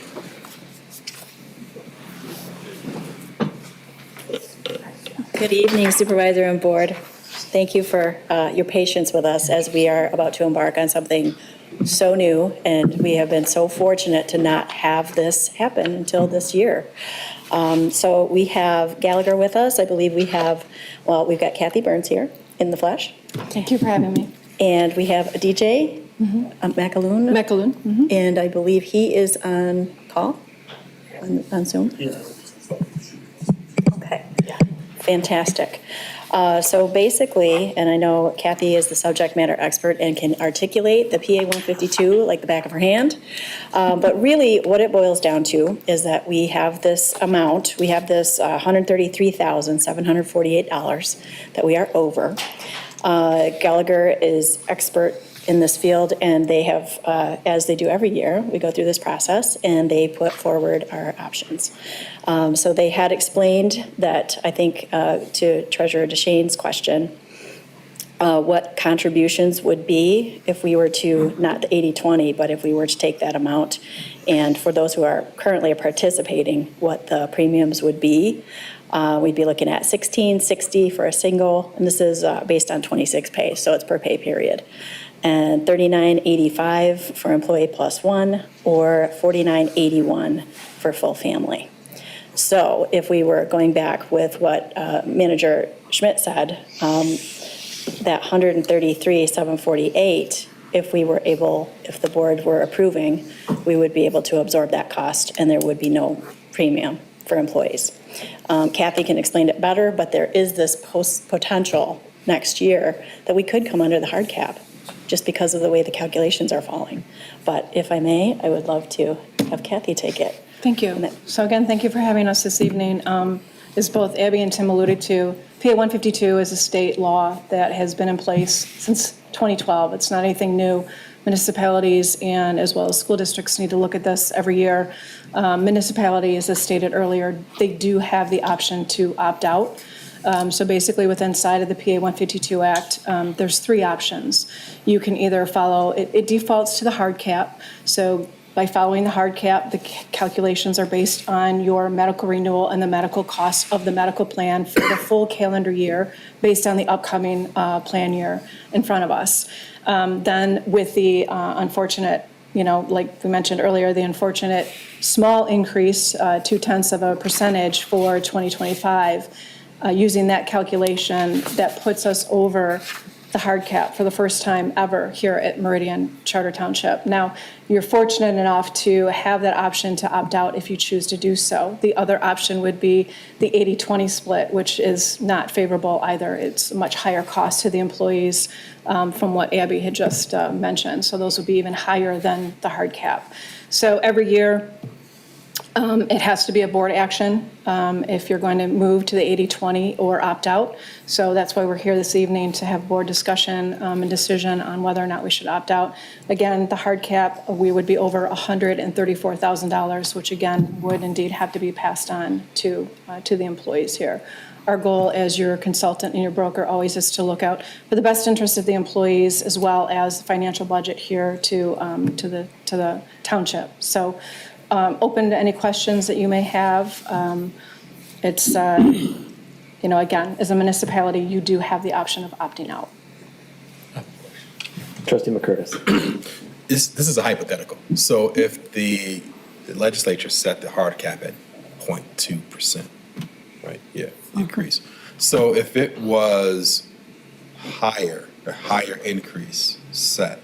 Good evening, Supervisor and Board. Thank you for your patience with us as we are about to embark on something so new, and we have been so fortunate to not have this happen until this year. So we have Gallagher with us. I believe we've got Kathy Burns here in the flesh. Thank you for having me. And we have a DJ, McAloon. McAloon. And I believe he is on call, on Zoom? Okay, fantastic. So basically, and I know Kathy is the subject matter expert and can articulate the PA 152 like the back of her hand. But really, what it boils down to is that we have this amount, we have this $133,748 that we are over. Gallagher is expert in this field, and they have, as they do every year, we go through this process, and they put forward our options. So they had explained that, I think, to Treasurer DeShane's question, what contributions would be if we were to, not the 80/20, but if we were to take that amount, and for those who are currently participating, what the premiums would be. We'd be looking at $16.60 for a single, and this is based on 26 pay, so it's per pay period. And $39.85 for employee plus one, or $49.81 for full family. So if we were going back with what Manager Schmidt said, that $133,748, if the board were approving, we would be able to absorb that cost, and there would be no premium for employees. Kathy can explain it better, but there is this potential next year that we could come under the hard cap just because of the way the calculations are falling. But if I may, I would love to have Kathy take it. Thank you. So again, thank you for having us this evening. As both Abby and Tim alluded to, PA 152 is a state law that has been in place since 2012. It's not anything new. Municipalities and as well as school districts need to look at this every year. Municipalities, as stated earlier, they do have the option to opt out. So basically, within inside of the PA 152 Act, there's three options. You can either follow, it defaults to the hard cap. So by following the hard cap, the calculations are based on your medical renewal and the medical cost of the medical plan for the full calendar year based on the upcoming plan year in front of us. Then with the unfortunate, like we mentioned earlier, the unfortunate small increase, 0.2% for 2025, using that calculation, that puts us over the hard cap for the first time ever here at Meridian Charter Township. Now, you're fortunate enough to have that option to opt out if you choose to do so. The other option would be the 80/20 split, which is not favorable either. It's a much higher cost to the employees from what Abby had just mentioned. So those would be even higher than the hard cap. So every year, it has to be a board action if you're going to move to the 80/20 or opt out. So that's why we're here this evening to have board discussion and decision on whether or not we should opt out. Again, the hard cap, we would be over $134,000, which again would indeed have to be passed on to the employees here. Our goal as your consultant and your broker always is to look out for the best interest of the employees as well as the financial budget here to the township. So. Open to any questions that you may have. It's, again, as a municipality, you do have the option of opting out. Trustee McCurtis. This is a hypothetical. So if the legislature set the hard cap at 0.2%, right? Yeah, the increase. So if it was a higher increase set,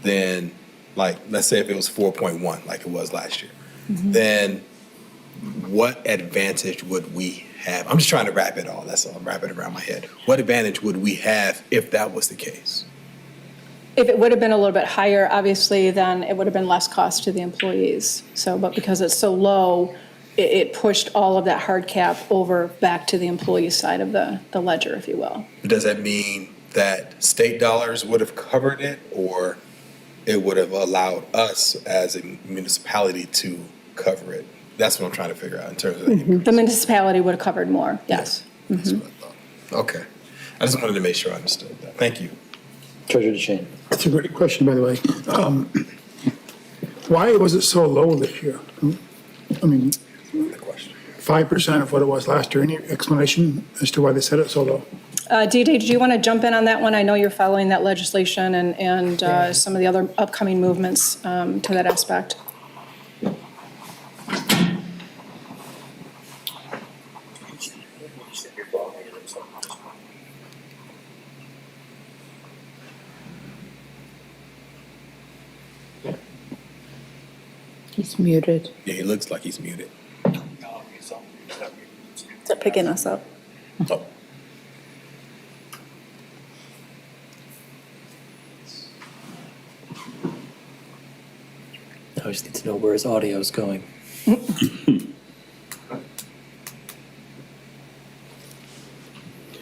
then let's say if it was 4.1 like it was last year, then what advantage would we have? I'm just trying to wrap it all. That's all. I'm wrapping it around my head. What advantage would we have if that was the case? If it would have been a little bit higher, obviously, then it would have been less cost to the employees. So, but because it's so low, it pushed all of that hard cap over back to the employee side of the ledger, if you will. But does that mean that state dollars would have covered it, or it would have allowed us as a municipality to cover it? That's what I'm trying to figure out in terms of The municipality would have covered more, yes. That's what I thought. Okay. I just wanted to make sure I understood that. Thank you. Treasurer DeShane. That's a great question, by the way. Why was it so low this year? I mean, The question. 5% of what it was last year. Any explanation as to why they set it so low? DD, did you want to jump in on that one? I know you're following that legislation and some of the other upcoming movements to that aspect. He's muted. Yeah, he looks like he's muted. Is that picking us up? Oh. I just need to know where his audio is going. Yeah,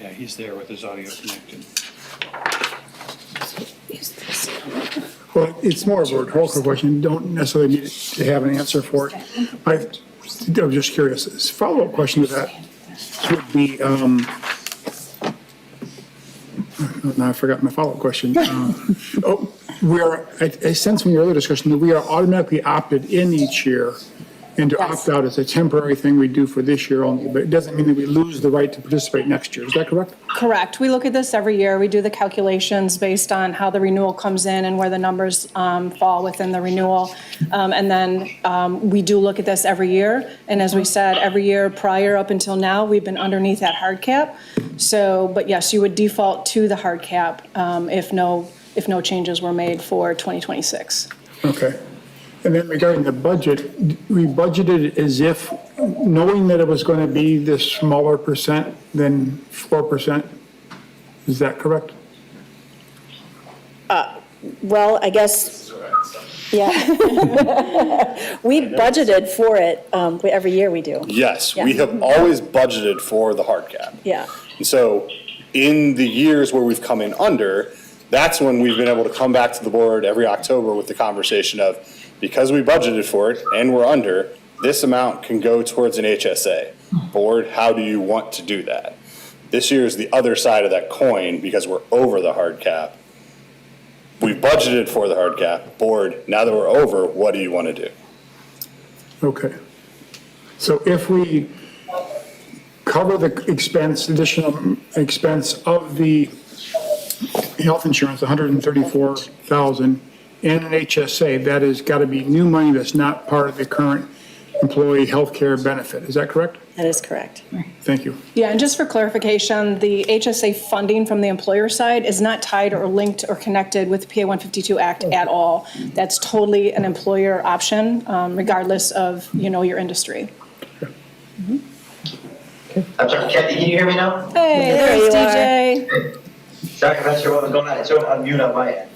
he's there with his audio connected. Is this? it's more of a rhetorical question, don't necessarily need to have an answer for it. I'm just curious, a follow-up question to that would be, now I forgot my follow-up question. I sense from your earlier discussion that we are automatically opted in each year, and to opt out is a temporary thing we do for this year only, but it doesn't mean that we lose the right to participate next year. Is that correct? Correct. We look at this every year. We do the calculations based on how the renewal comes in and where the numbers fall within the renewal. And then we do look at this every year. And as we said, every year prior up until now, we've been underneath that hard cap. So, but yes, you would default to the hard cap if no changes were made for 2026. Okay. And then regarding the budget, we budgeted as if, knowing that it was going to be this smaller percent than 4%. Is that correct? Well, I guess, yeah. We budgeted for it, every year we do. Yes, we Yeah. have always budgeted for the hard cap. Yeah. And so in the years where we've come in under, that's when we've been able to come back to the board every October with the conversation of, because we budgeted for it and we're under, this amount can go towards an HSA. Board, how do you want to do that? This year is the other side of that coin because we're over the hard cap. We budgeted for the hard cap. Board, now that we're over, what do you want to do? Okay. So if we cover the expense, additional expense of the health insurance, $134,000, and an HSA, that has got to be new money that's not part of the current employee health care benefit. Is that correct? That is correct. Thank you. Yeah, and just for clarification, the HSA funding from the employer side is not tied or linked or connected with the PA 152 Act at all. That's totally an employer option, regardless of, your industry. I'm sorry, Kathy, can you hear me now? Hey, There there's you are. DJ. Sorry, I'm not sure what was going on. It's showing unmute on my end.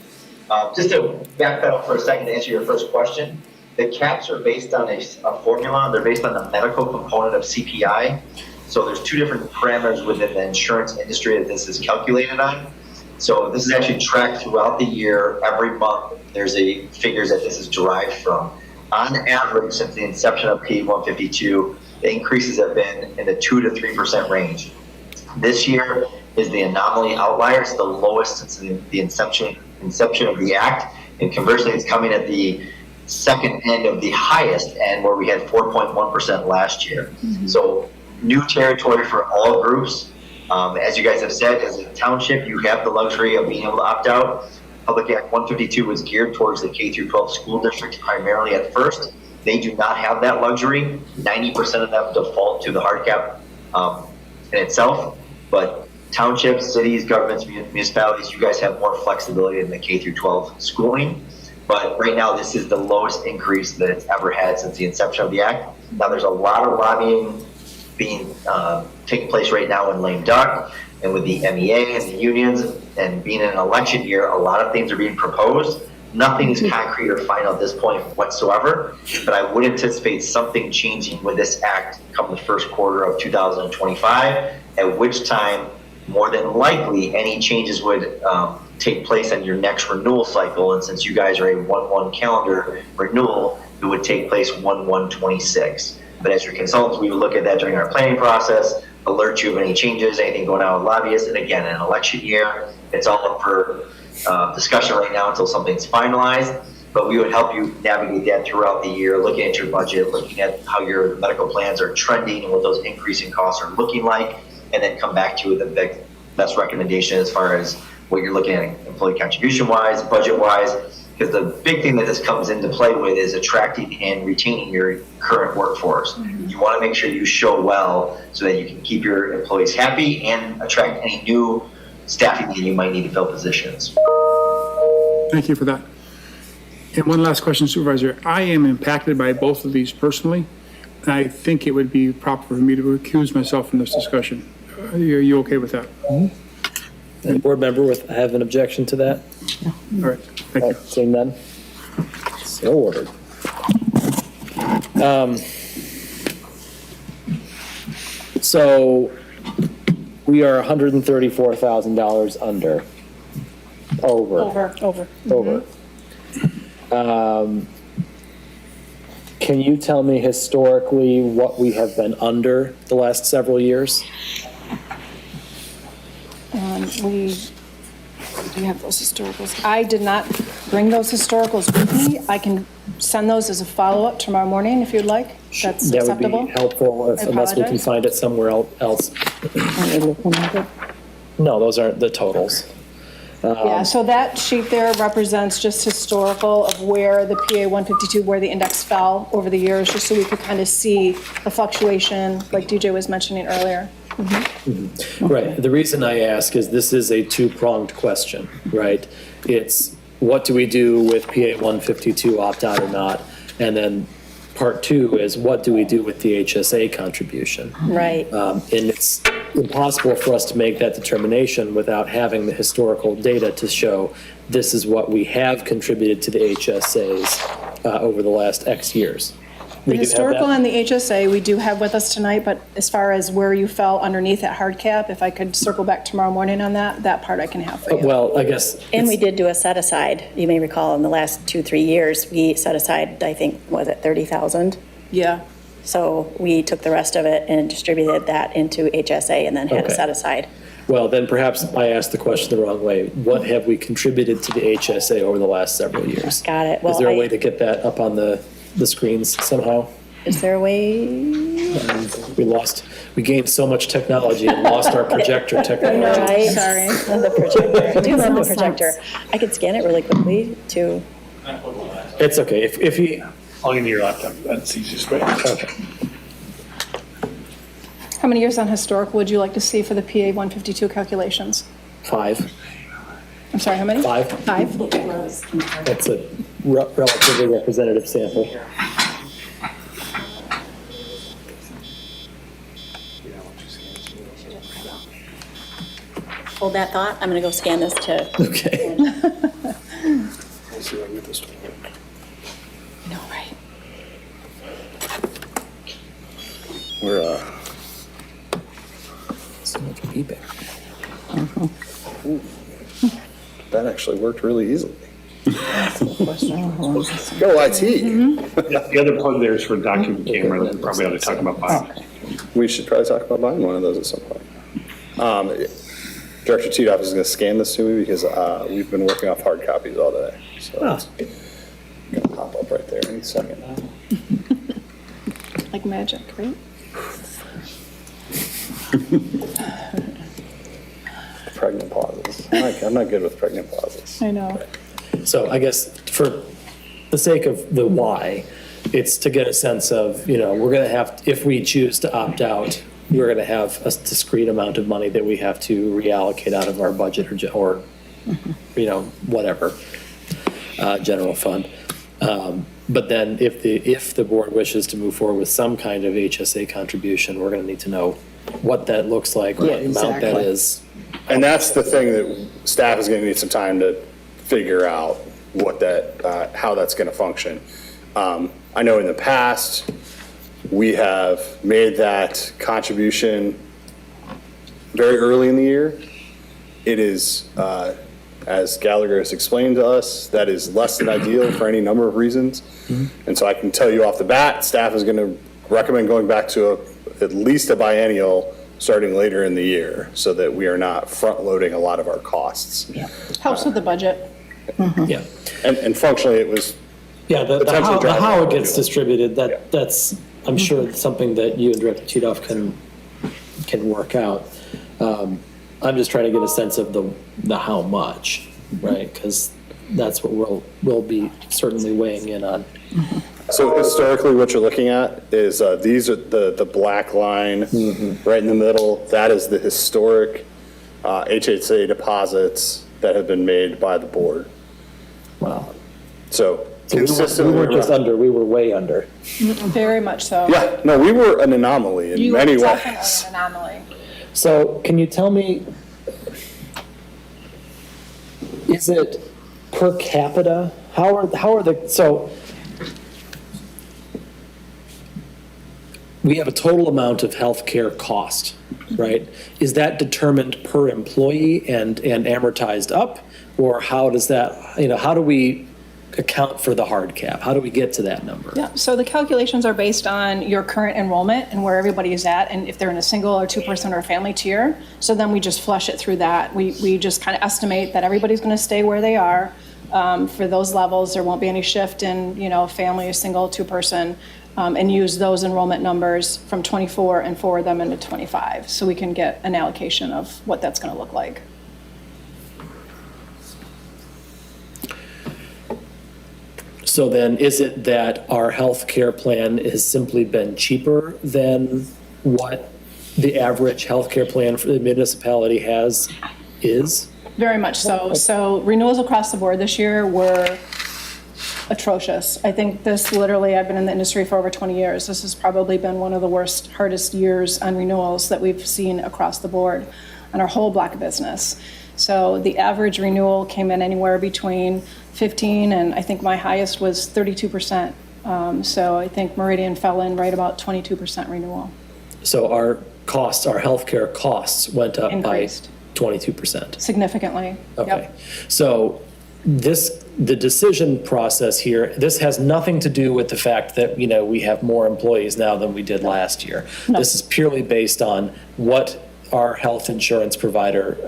Just to backpedal for a second to answer your first question, the caps are based on a formula. They're based on the medical component of CPI. So there's two different parameters within the insurance industry that this is calculated on. So this is actually tracked throughout the year. Every month, there's a figures that this is derived from. On average, since the inception of P 152, the increases have been in the 2 to 3% range. This year is the anomaly outlier. It's the lowest since the inception of the act, and conversely, it's coming at the second end of the highest end, where we had 4.1% last year. So new territory for all groups. As you guys have said, as a township, you have the luxury of being able to opt out. Public Act 152 was geared towards the K through 12 school districts primarily at first. They do not have that luxury. 90% of them default to the hard cap in itself, but townships, cities, governments, municipalities, you guys have more flexibility in the K through 12 schooling. But right now, this is the lowest increase that it's ever had since the inception of the act. Now, there's a lot of lobbying being taking place right now in lame duck, and with the MEA and the unions, and being in an election year, a lot of things are being proposed. Nothing is concrete or final at this point whatsoever, but I would anticipate something changing with this act come the first quarter of 2025, at which time, more than likely, any changes would take place on your next renewal cycle. And since you guys are a 1/1 calendar renewal, it would take place 1/1/26. But as your consultants, we would look at that during our planning process, alert you of any changes, anything going on with lobbyists. And again, in an election year, it's all up for discussion right now until something's finalized. But we would help you navigate that throughout the year, looking at your budget, looking at how your medical plans are trending and what those increasing costs are looking like, and then come back to you with the best recommendation as far as what you're looking at employee contribution wise, budget wise, because the big thing that this comes into play with is attracting and retaining your current workforce. You want to make sure you show well so that you can keep your employees happy and attract any new staffing that you might need to fill positions. Thank you for that. And one last question, Supervisor. I am impacted by both of these personally, and I think it would be proper for me to recuse myself from this discussion. Are you okay with that? Any board member I have an objection to that? All right, thank you. Seeing none? So ordered. So we are $134,000 under. Over. Over. Over. Can you tell me historically what we have been under the last several years? We do have those historicals. I did not bring those historicals with me. I can send those as a follow-up tomorrow morning if you'd like. That's That would acceptable. be helpful unless we can apologize. find it somewhere else. No, those aren't the totals. Yeah, so that sheet there represents just historical of where the PA 152, where the index fell over the years, just so we could kind of see the fluctuation, like DJ was mentioning earlier. Right. The reason I ask is this is a two-pronged question, right? It's what do we do with PA 152 opt-out or not? And then part two is what do we do with the HSA contribution? Right. And it's impossible for us to make that determination without having the historical data to show this is what we have contributed to the HSAs over the last X years. The We do have historical that? and the HSA, we do have with us tonight, but as far as where you fell underneath that hard cap, if I could circle back tomorrow morning on that part I can have for you. Well, I guess. And we it's- did do a set aside. You may recall in the last 2-3 years, we set aside, I think, was it 30,000? Yeah. So we took the rest of it and distributed that into HSA and then had a Okay. set aside. Well, then perhaps I asked the question the wrong way. What have we contributed to the HSA over the last several years? Got it. Is Well, there a way to get that up on the screens somehow? Is there a way? We gained so much technology and lost our projector technology. Right? Sorry. Love the projector. I do love no the projector. I could scan it really quickly to, It's okay, if you, Plug into your laptop, that's the easiest way. okay. How many years on historical would you like to see for the PA 152 calculations? 5. I'm sorry, how many? 5. 5? That's a relatively representative sample. hold that thought. I'm going to go scan this to, Okay. Let's see if I can get this to work. no, right. We're, So much feedback. that actually worked really easily. Go IT. The other plug there is for document camera that we probably ought to talk about buying. We should probably talk about buying one of those at some point. Director Titoff is going to scan this to me because we've been working off hard copies all day. So it's going to pop up right there any second. Like magic, right? Pregnant pauses. I'm not good with pregnant pauses. I know. So I guess for the sake of the why, it's to get a sense of, we're going to have, if we choose to opt out, we're going to have a discrete amount of money that we have to reallocate out of our budget or whatever, general fund. But then if the board wishes to move forward with some kind of HSA contribution, we're going to need to know what that looks like, what amount that is. And that's the thing that staff is going to need some time to figure out what that, how that's going to function. I know in the past, we have made that contribution very early in the year. It is, as Gallagher has explained to us, that is less than ideal for any number of reasons. And so I can tell you off the bat, staff is going to recommend going back to at least a biennial starting later in the year so that we are not front-loading a lot of our costs. Helps with the budget. Yeah. And functionally, it was Yeah, the Potentially how driving it up gets to- distributed, that's, I'm sure something that you and Director Titoff can work out. I'm just trying to get a sense of the how much, right? Because that's what we'll be certainly weighing in on. So historically, what you're looking at is these are the black line right in the middle. That is the historic HSA deposits that have been made by the board. Wow. So So we consistently. weren't just under, we were way under. Very much so. Yeah, no, we were an anomaly in You were many definitely ways. an anomaly. So can you tell me, is it per capita? How are the, so we have a total amount of healthcare cost, right? Is that determined per employee and amortized up? Or how does that, how do we account for the hard cap? How do we get to that number? Yeah, so the calculations are based on your current enrollment and where everybody is at, and if they're in a single or two-person or family tier. So then we just flush it through that. We just kind of estimate that everybody's going to stay where they are. For those levels, there won't be any shift in, family, single, two-person, and use those enrollment numbers from 24 and forward them into 25. So we can get an allocation of what that's going to look like. So then, is it that our health care plan has simply been cheaper than what the average health care plan for the municipality is? Very much so. So renewals across the board this year were atrocious. I think this literally, I've been in the industry for over 20 years. This has probably been one of the worst, hardest years on renewals that we've seen across the board on our whole block of business. So the average renewal came in anywhere between 15 and I think my highest was 32%. So I think Meridian fell in right about 22% renewal. So our healthcare costs went up Increased. by 22%. Significantly. Okay. Yep. So the decision process here, this has nothing to do with the fact that, we have more employees now than we did last year. No. This is purely based on what our health insurance provider,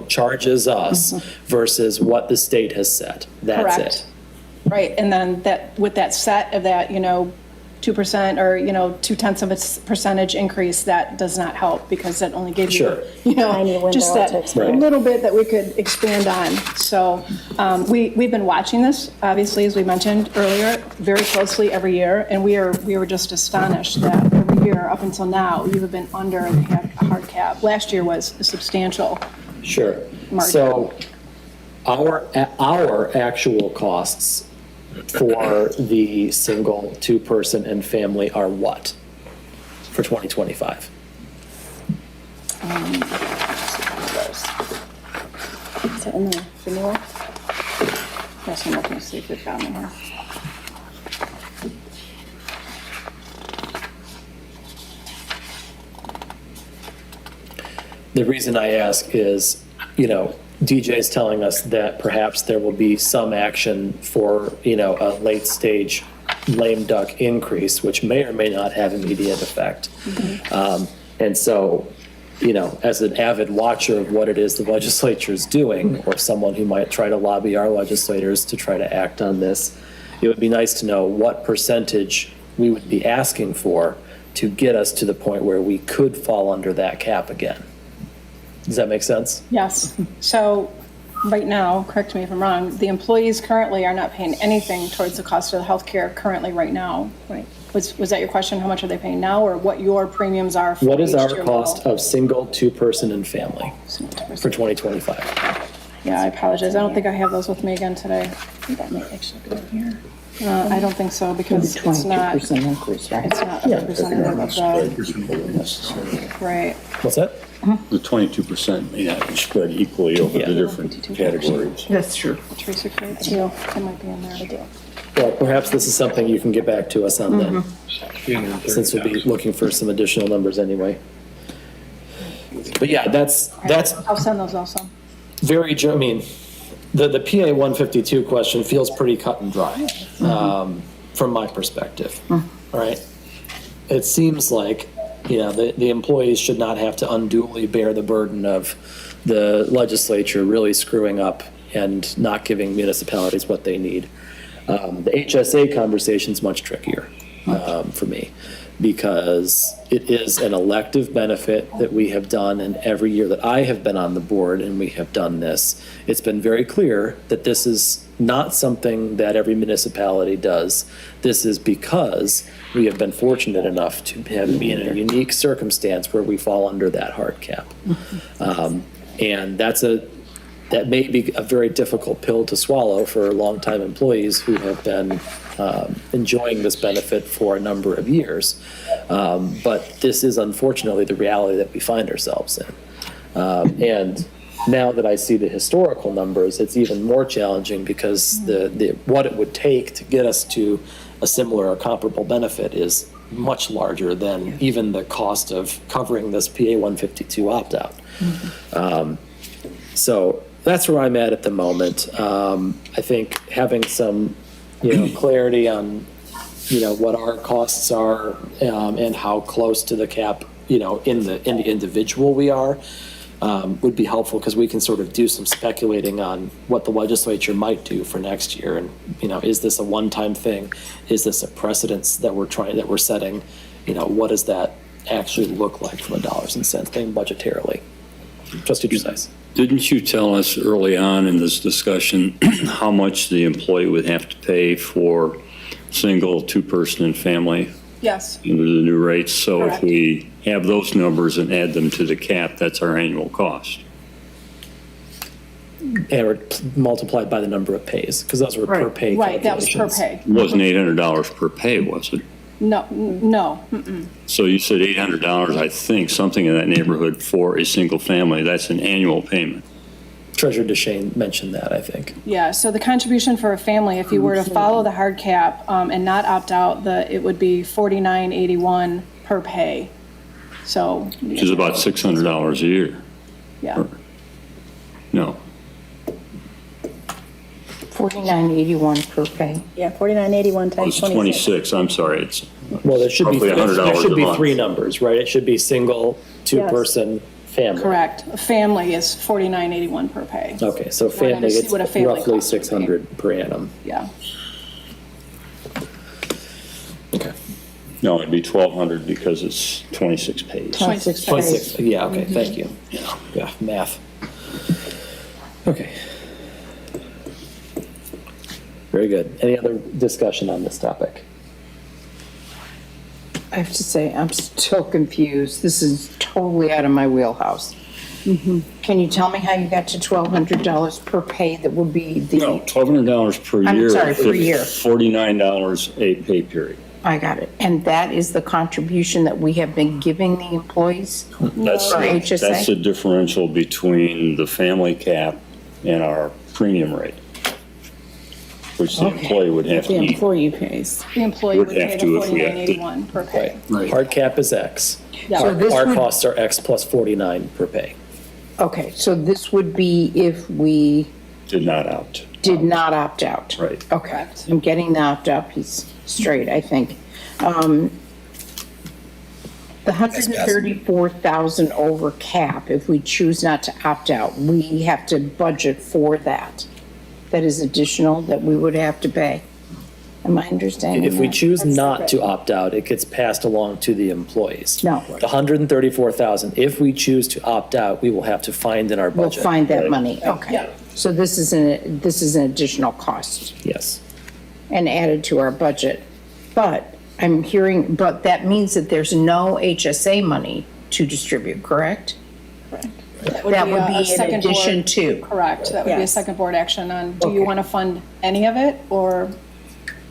charges us versus what the state has set. That's Correct. it. Right, and then that, with that set of that, 2% or, 0.2% increase, that does not help because that only gives you, Sure. Tiny window just to that expand. little bit that we could expand on. So we've been watching this, obviously, as we mentioned earlier, very closely every year, and we were just astonished that every year up until now, you have been under the hard cap. Last year was a substantial. Sure. Margin. So our actual costs for the single, two-person, and family are what for 2025? Is that in the renewal? Yes, I'm looking to see if we've got them here. The reason I ask is, DJ's telling us that perhaps there will be some action for, a late-stage lame duck increase, which may or may not have immediate effect. And so, as an avid watcher of what it is the legislature is doing, or someone who might try to lobby our legislators to try to act on this, it would be nice to know what percentage we would be asking for to get us to the point where we could fall under that cap again. Does that make sense? Yes. So right now, correct me if I'm wrong, the employees currently are not paying anything towards the cost of the healthcare currently right now. Right. Was that your question? How much are they paying now, or what your premiums are for What is each our tier cost level? of single, two-person, and family for 2025? Yeah, I apologize. I don't think I have those with me again today. That may actually be in here. I don't think so because it's not, it's 22% increase, right? not representative of the, right. What's that? The 22% may not be spread equally over the different categories. That's true. Teresa Craig, too. It might be in there. I do. Well, perhaps this is something you can get back to us on then, since we'll be looking for some additional numbers anyway. But yeah, that's I'll send those also. very, the PA 152 question feels pretty cut and dry, from my perspective, right? It seems like, the employees should not have to unduly bear the burden of the legislature really screwing up and not giving municipalities what they need. The HSA conversation's much trickier for me, because it is an elective benefit that we have done, and every year that I have been on the board and we have done this, it's been very clear that this is not something that every municipality does. This is because we have been fortunate enough to be in a unique circumstance where we fall under that hard cap. And that may be a very difficult pill to swallow for longtime employees who have been enjoying this benefit for a number of years. But this is unfortunately the reality that we find ourselves in. And now that I see the historical numbers, it's even more challenging because what it would take to get us to a similar or comparable benefit is much larger than even the cost of covering this PA 152 opt-out. So, that's where I'm at the moment. I think having some, clarity on, what our costs are, and how close to the cap, in the individual we are, would be helpful, because we can sort of do some speculating on what the legislature might do for next year. And, is this a one-time thing? Is this a precedence that we're setting? What does that actually look like from a dollars and cents thing budgetarily? Trustee Trezise. Didn't you tell us early on in this discussion how much the employee would have to pay for single, two-person, and family Yes, under the new rates? So if Correct. we have those numbers and add them to the cap, that's our annual cost. Or multiplied by the number of pays, because those were per Right. pay right, that was per calculations. pay. It wasn't $800 per pay, was it? No, no, So you said $800, I think, something in that neighborhood for a single family. That's an annual payment. Treasurer DeShane mentioned that, I think. yeah, so the contribution for a family, if you were to follow the hard cap and not opt out, it would be $49.81 per pay, so. Which is about $600 a year. Yeah, No, $49.81 per pay. Yeah, 4981 oh, times it's 26. 26, I'm sorry, it's Well, there should be, Roughly $100 there should a be month. three numbers, right? It should be single, two-person, family. correct. A family is $49.81 per pay. Okay, so We're gonna family see gets what a family roughly cost would be. 600 per annum. Yeah, Okay. No, it'd be 1,200 because it's 26 pays. 26 26, yeah, okay, thank you. Yeah, math. Okay. Very good. Any other discussion on this topic? I have to say, I'm still confused. This is totally out of my wheelhouse. Can you tell me how you got to $1,200 per pay that would be the? No, $1,200 per I'm year. sorry, per year. $49 a pay period. I got it. And that is the contribution that we have been giving the employees? That's For the- HSA? That's the differential between the family cap and our premium rate, which the Okay. employee would have The to eat. employee pays. the employee Would would pay have the to if we have to. $49.81 per pay. Hard cap is X. Yeah. So this Our would- costs are X plus 49 per pay. Okay, so this would be if we Did not opt. did not opt out? Right. Okay, Correct. I'm getting the opt-out piece straight, I think. The 134,000 over cap, if we choose not to opt out, we have to budget for that. That is additional that we would have to pay. Am I understanding If we that? choose not to opt out, it gets passed along to the employees. No. The 134,000, if we choose to opt out, we will have to find in our We'll budget. find that money, okay. So this is an additional cost Yes. and added to our budget. But I'm hearing, but that means that there's no HSA money to distribute, correct? That would a be in second board- addition to. Correct, that would be a Yes. second board action on, do you Okay. want to fund any of it, or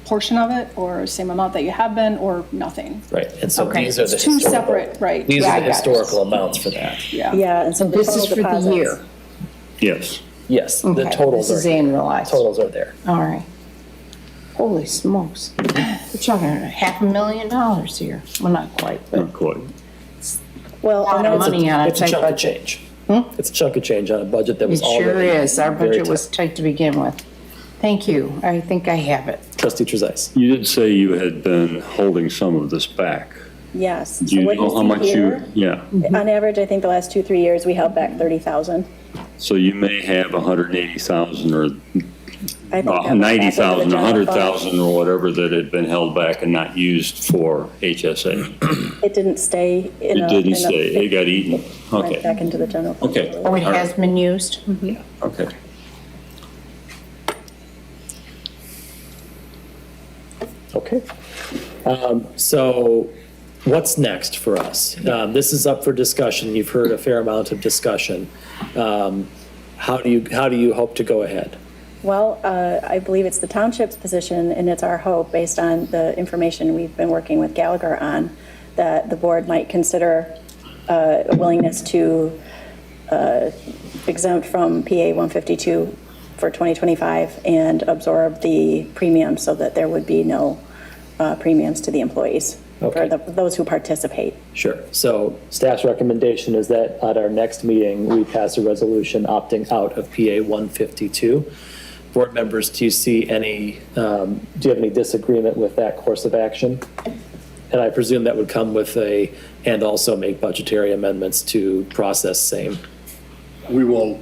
portion of it, or same amount that you have been, or nothing? Right, and so Okay. these are the Two historical. separate, right, These Yeah, I are the got it. historical amounts for that. yeah. Yeah, and so the This total is for the deposits. year. Yes. Yes, the Okay, totals this is are, annualized. totals are there. All right. Holy smokes. We're talking $500,000 here. Well, not quite, but Not quite. Well, a lot I know of money on a It's a tight chunk of budget. change. It's a chunk of change on a budget that was It already. sure is. Our very budget tight. was tight to begin with. Thank you. I think I have it. Trustee Trezise. You did say you had been holding some of this back. yes. Do So you what know how see much you, here, yeah. On average, I think the last 2-3 years, we held back 30,000. So you may have 180,000 or I think that was back into the 90,000, general fund. 100,000 or whatever that had been held back and not used for HSA. It didn't stay in a. It didn't in a- stay, it got eaten. Went Okay, back into the general fund. okay. Oh, it All right. has been used? Okay. Okay. So what's next for us? This is up for discussion. You've heard a fair amount of discussion. How do you hope to go ahead? Well, I believe it's the township's position, and it's our hope, based on the information we've been working with Gallagher on, that the board might consider a willingness to exempt from PA 152 for 2025 and absorb the premium so that there would be no premiums to the employees. Okay. those who participate. Sure. So staff's recommendation is that at our next meeting, we pass a resolution opting out of PA 152. Board members, do you see any, do you have any disagreement with that course of action? And I presume that would come with and also make budgetary amendments to process same. We will,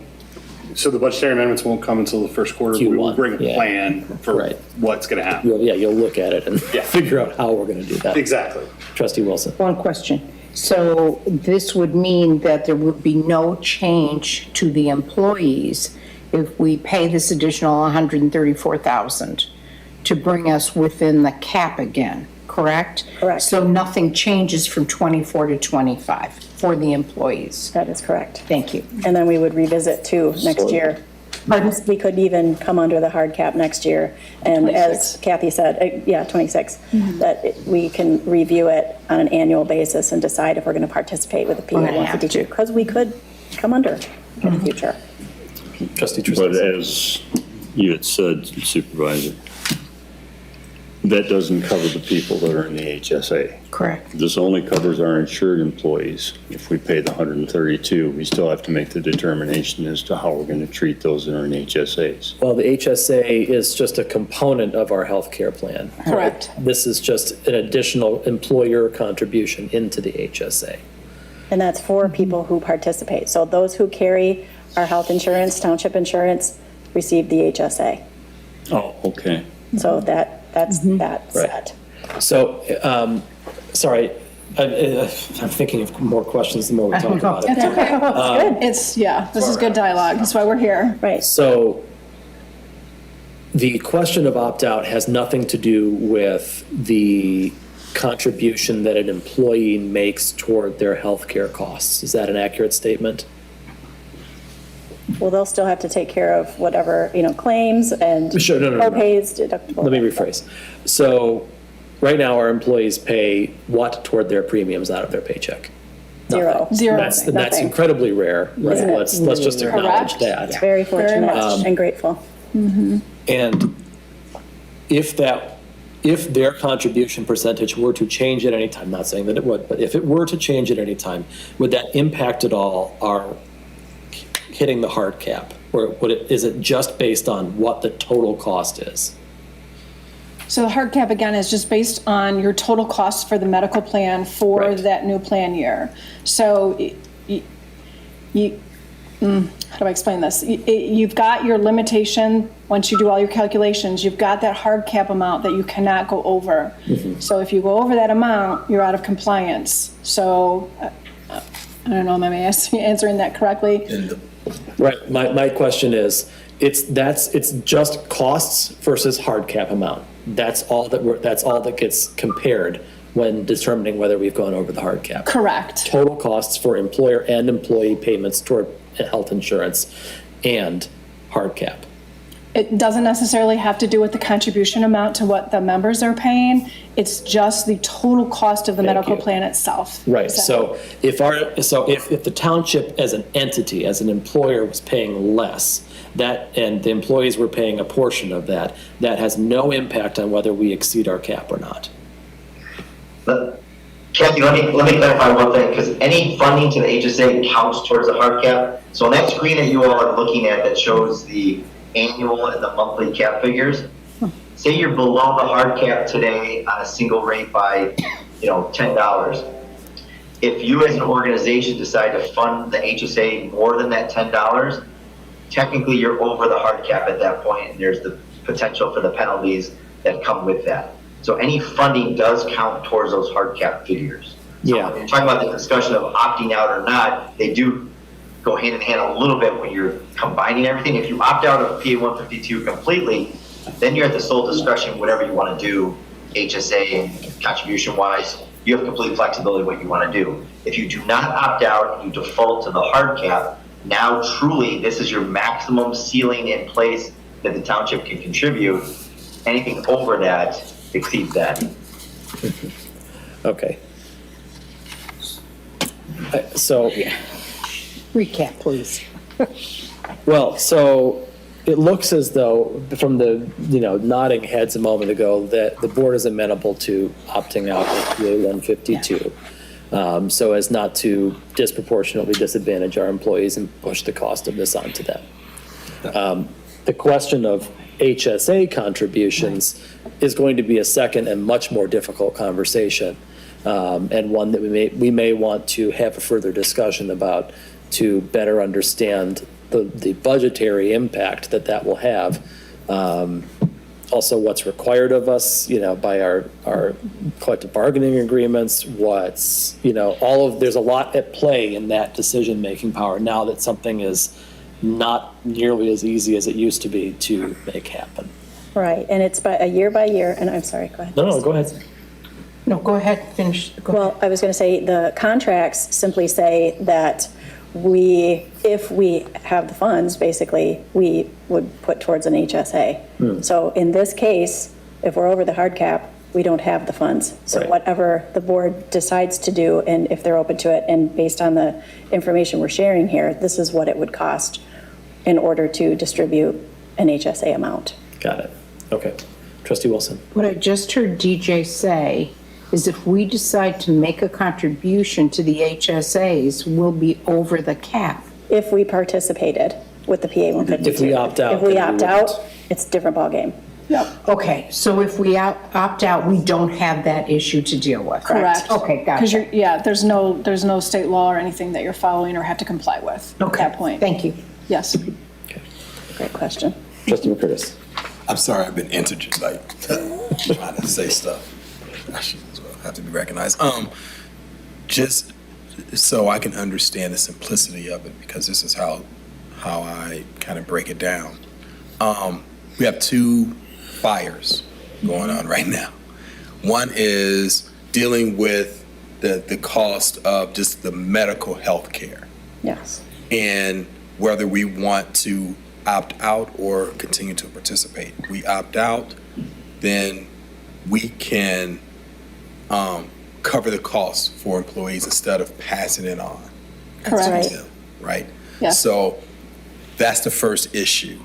so the budgetary amendments won't come until the first quarter. We will Q1, bring a yeah. plan for Right. what's going to happen. You'll look at it and figure out how we're going to do that. Exactly. Trustee Wilson. One question. So this would mean that there would be no change to the employees if we pay this additional 134,000 to bring us within the cap again, correct? Correct. So nothing changes from 24 to 25 for the employees? That is correct. Thank you. And then we would revisit too next year. We could even come under the hard cap next year. And as Kathy said, 26, that we can review it on an annual basis and decide if we're going to participate with the PA 152. Because we could come under in the future. Trustee But Trustee. as you had said, Supervisor, that doesn't cover the people that are in the HSA. Correct. This only covers our insured employees. If we pay the 132, we still have to make the determination as to how we're going to treat those that are in HSAs. Well, the HSA is just a component of our healthcare plan. Correct. This is just an additional employer contribution into the HSA. And that's for people who participate. So those who carry our health insurance, township insurance, receive the HSA. Oh, okay. So that's that set. So, sorry, I'm thinking of more questions the more we talk about it. It's okay. This is good dialogue. That's why we're here. Right. So the question of opt-out has nothing to do with the contribution that an employee makes toward their healthcare costs. Is that an accurate statement? Well, they'll still have to take care of whatever, claims and Sure, no. co-pays, deductible. Let me rephrase. So right now, our employees pay what toward their premiums out of their paycheck? Zero. Zero. That's Nothing. incredibly rare. Right? Isn't it? Let's just acknowledge Correct. that. Very fortunate much. and grateful. And if their contribution percentage were to change at any time, not saying that it would, but if it were to change at any time, would that impact at all our hitting the hard cap? Or is it just based on what the total cost is? So the hard cap, again, is just based on your total costs for the medical plan for Right. that new plan year. So how do I explain this? You've got your limitation, once you do all your calculations, you've got that hard cap amount that you cannot go over. So if you go over that amount, you're out of compliance. So, I don't know, am I answering that correctly? Right, my question is, it's just costs versus hard cap amount. That's all that gets compared when determining whether we've gone over the hard cap. Correct. Total costs for employer and employee payments toward health insurance and hard cap. It doesn't necessarily have to do with the contribution amount to what the members are paying. It's just the total cost of the medical you. plan itself. Right, so if the township as an entity, as an employer was paying less, and the employees were paying a portion of that, that has no impact on whether we exceed our cap or not. Kathy, let me clarify one thing, because any funding to the HSA counts towards the hard cap. So on that screen that you all are looking at that shows the annual and the monthly cap figures, say you're below the hard cap today on a single rate by, $10. If you as an organization decide to fund the HSA more than that $10, technically you're over the hard cap at that point, and there's the potential for the penalties that come with that. So any funding does count towards those hard cap figures. So Yeah. when you're talking about the discussion of opting out or not, they do go hand in hand a little bit when you're combining everything. If you opt out of PA 152 completely, then you're at the sole discretion, whatever you want to do, HSA and contribution wise, you have complete flexibility what you want to do. If you do not opt out and you default to the hard cap, now truly this is your maximum ceiling in place that the township can contribute. Anything over that exceeds that. Okay. So, Recap, please. well, so it looks as though, from the, nodding heads a moment ago, that the board is amenable to opting out of PA 152, so as not to disproportionately disadvantage our employees and push the cost of this onto them. The question of HSA contributions is going to be a second and much more difficult conversation, and one that we may want to have a further discussion about to better understand the budgetary impact that will have. Also, what's required of us, by our collective bargaining agreements, there's a lot at play in that decision-making power now that something is not nearly as easy as it used to be to make happen. Right, and it's by year, and I'm sorry, go ahead. No, go ahead. No, go ahead, finish. Go ahead. Well, I was going to say, the contracts simply say that if we have the funds, basically, we would put towards an HSA. So in this case, if we're over the hard cap, we don't have the funds. So Right. whatever the board decides to do, and if they're open to it, and based on the information we're sharing here, this is what it would cost in order to distribute an HSA amount. Got it. Okay. Trustee Wilson. What I just heard DJ say is if we decide to make a contribution to the HSAs, we'll be over the cap. If we participated with the PA 152. If we opt out, If we then we opt out, wouldn't. it's a different ballgame. Okay, so if we opt out, we don't have that issue to deal with. Correct. Okay, Because gotcha. there's no state law or anything that you're following or have to comply with at Okay, that point. thank you. Yes. Great question. Trustee McCurtis. I'm sorry, I've been trying to say stuff. I should as well have to be recognized. Just so I can understand the simplicity of it, because this is how I kind of break it down. We have two fires going on right now. One is dealing with the cost of just the medical health care, Yes. and whether we want to opt out or continue to participate. We opt out, then we can cover the costs for employees instead of passing it on. Correct. to them, right? Yeah. So that's the first issue.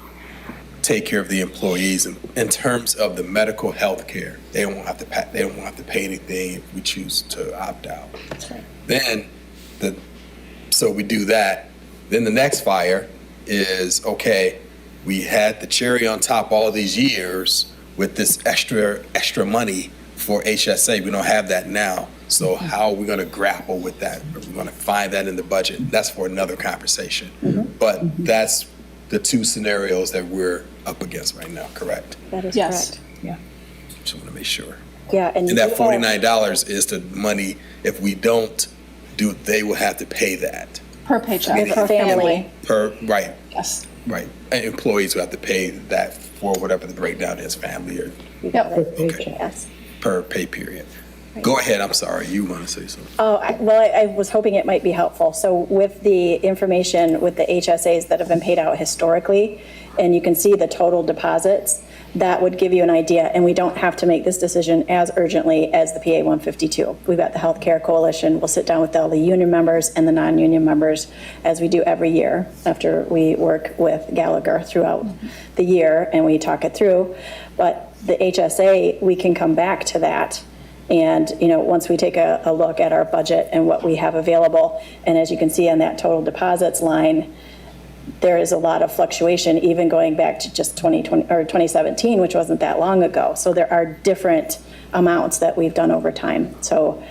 Take care of the employees in terms of the medical health care. They won't have to pay anything if we choose to opt out. That's right. Then so we do that. Then the next fire is, okay, we had the cherry on top all these years with this extra money for HSA. We don't have that now. So how are we going to grapple with that? Are we going to find that in the budget? That's for another conversation. But that's the two scenarios that we're up against right now, correct? That is Yes. correct. Just want to make sure. Yeah, And that you have- $49 is the money, if we don't do, they will have to pay that. Per paycheck, Per per family. family. Right, Yes. right. And employees will have to pay that for whatever the breakdown is, family or You got Yep. it. Yes. per pay period. Go ahead, I'm sorry, you want to say something? Oh, I was hoping it might be helpful. So with the information with the HSAs that have been paid out historically, and you can see the total deposits, that would give you an idea, and we don't have to make this decision as urgently as the PA 152. We've got the Healthcare Coalition. We'll sit down with all the union members and the non-union members, as we do every year after we work with Gallagher throughout the year, and we talk it through. But the HSA, we can come back to that. And, once we take a look at our budget and what we have available, and as you can see on that total deposits line, there is a lot of fluctuation, even going back to just 2020 or 2017, which wasn't that long ago. So there are different amounts that we've done over time. So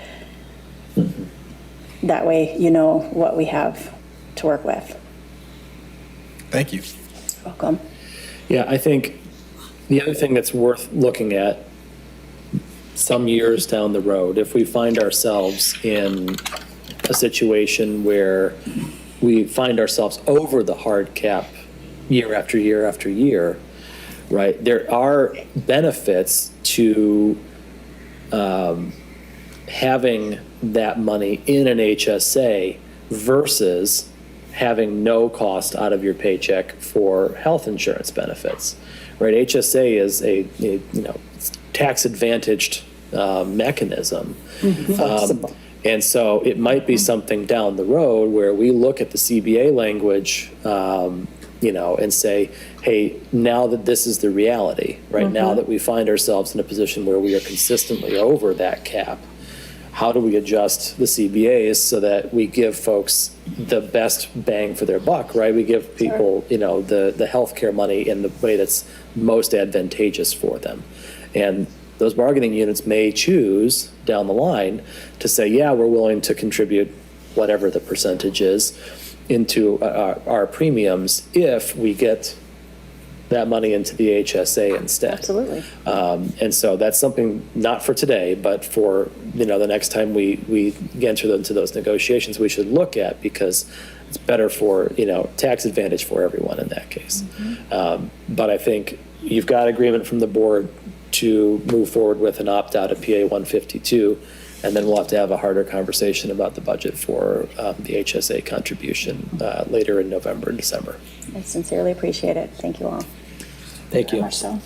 that way, you know what we have to work with. Thank you. Welcome. Yeah, I think the other thing that's worth looking at some years down the road, if we find ourselves in a situation where we find ourselves over the hard cap year after year after year, right? There are benefits to having that money in an HSA versus having no cost out of your paycheck for health insurance benefits, right? HSA is a tax-advantaged mechanism. And so it might be something down the road where we look at the CBA language, and say, hey, now that this is the reality, right? Now that we find ourselves in a position where we are consistently over that cap, how do we adjust the CBAs so that we give folks the best bang for their buck, right? We give people, the healthcare money in the way that's most advantageous for them. And those bargaining units may choose down the line to say, yeah, we're willing to contribute whatever the percentage is into our premiums if we get that money into the HSA instead. Absolutely. And so that's something not for today, but for, the next time we enter into those negotiations, we should look at, because it's better for, tax advantage for everyone in that case. But I think you've got agreement from the board to move forward with an opt-out of PA 152, and then we'll have to have a harder conversation about the budget for the HSA contribution later in November and December. I sincerely appreciate it. Thank you all. Thank you. Marcel.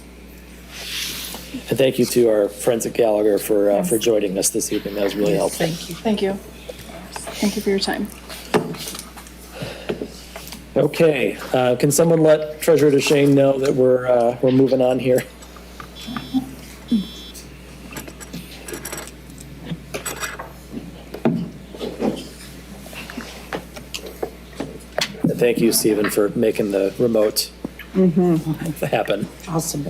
And thank you to our friends at Gallagher for joining us this evening. That was really helpful. Thank you. Thank you. Thank you for your time. Okay, can someone let Treasurer DeShane know that we're moving on here? Thank you, Stephen, for making the remote happen. Awesome.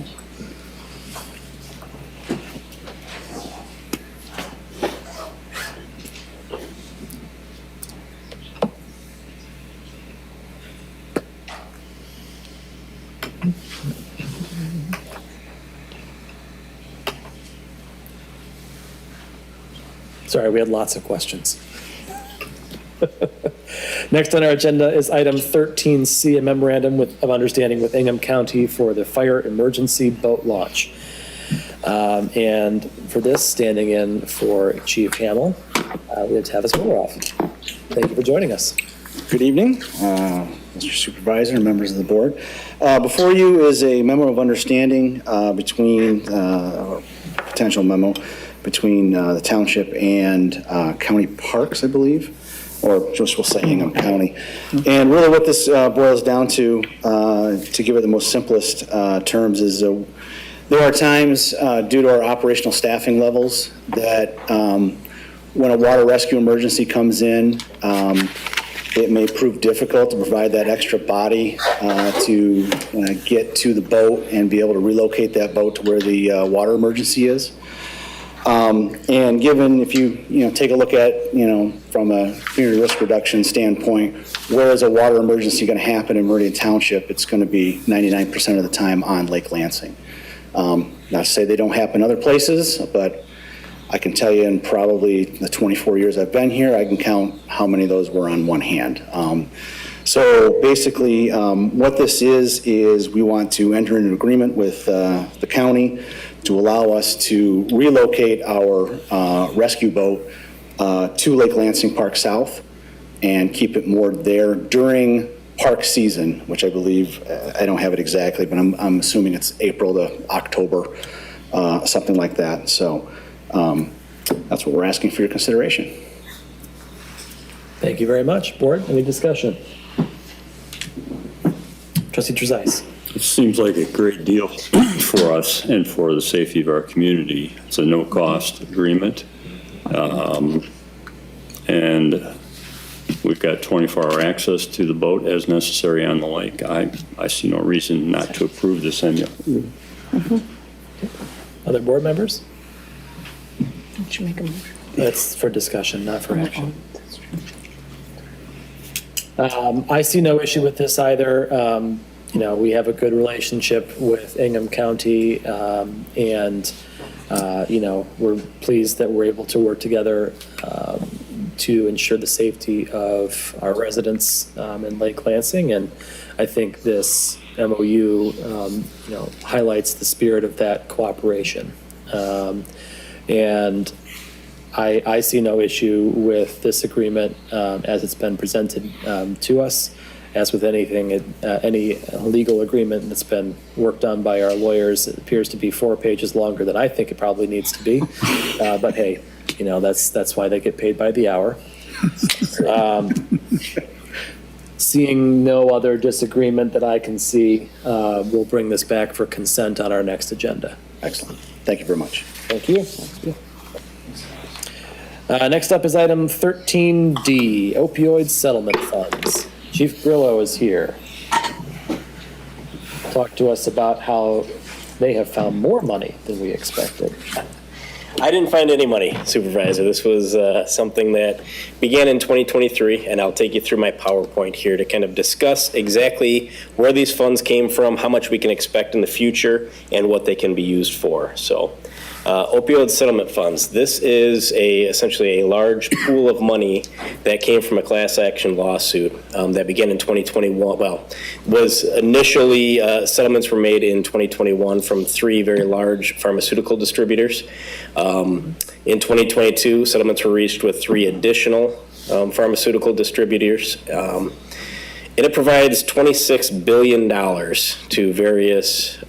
Sorry, we had lots of questions. Next on our agenda is item 13C, a memorandum of understanding with Ingham County for the fire emergency boat launch. And for this, standing in for Chief Hamill, we have Tavis Milleroff. Thank you for joining us. Good evening, Mr. Supervisor and members of the board. Before you is a memo of understanding or potential memo between the township and county parks, I believe, or just we'll say Ingham County. And really what this boils down to give it the most simplest terms, is there are times due to our operational staffing levels that when a water rescue emergency comes in, it may prove difficult to provide that extra body to get to the boat and be able to relocate that boat to where the water emergency is. And given, if you take a look at, from a community risk reduction standpoint, where is a water emergency going to happen in Meridian Township? It's going to be 99% of the time on Lake Lansing. Not to say they don't happen other places, but I can tell you in probably the 24 years I've been here, I can count how many of those were on one hand. So basically, what this is we want to enter into an agreement with the county to allow us to relocate our rescue boat to Lake Lansing Park South and keep it moored there during park season, which I believe, I don't have it exactly, but I'm assuming it's April to October, something like that. So that's what we're asking for your consideration. Thank you very much. Board, any discussion? Trustee Trezise. It seems like a great deal for us and for the safety of our community. It's a no-cost agreement. And we've got 24-hour access to the boat as necessary on the lake. I see no reason not to approve this. Other board members? Don't you make a motion? That's for discussion, not for action. I see no issue with this either. We have a good relationship with Ingham County, and we're pleased that we're able to work together to ensure the safety of our residents in Lake Lansing. And I think this MOU, highlights the spirit of that cooperation. And I see no issue with this agreement as it's been presented to us. As with anything, any legal agreement that's been worked on by our lawyers, it appears to be 4 pages longer than I think it probably needs to be. But hey, that's why they get paid by the hour. seeing no other disagreement that I can see, we'll bring this back for consent on our next agenda. Excellent. Thank you very much. Thank you. Next up is item 13D, opioid settlement funds. Chief Grillo is here. Talk to us about how they have found more money than we expected. I didn't find any money, Supervisor. This was something that began in 2023, and I'll take you through my PowerPoint here to kind of discuss exactly where these funds came from, how much we can expect in the future, and what they can be used for. So, opioid settlement funds. This is essentially a large pool of money that came from a class action lawsuit that began in 2021. Well, was initially settlements were made in 2021 from 3 very large pharmaceutical distributors. In 2022, settlements were reached with 3 additional pharmaceutical distributors. And it provides $26 billion to various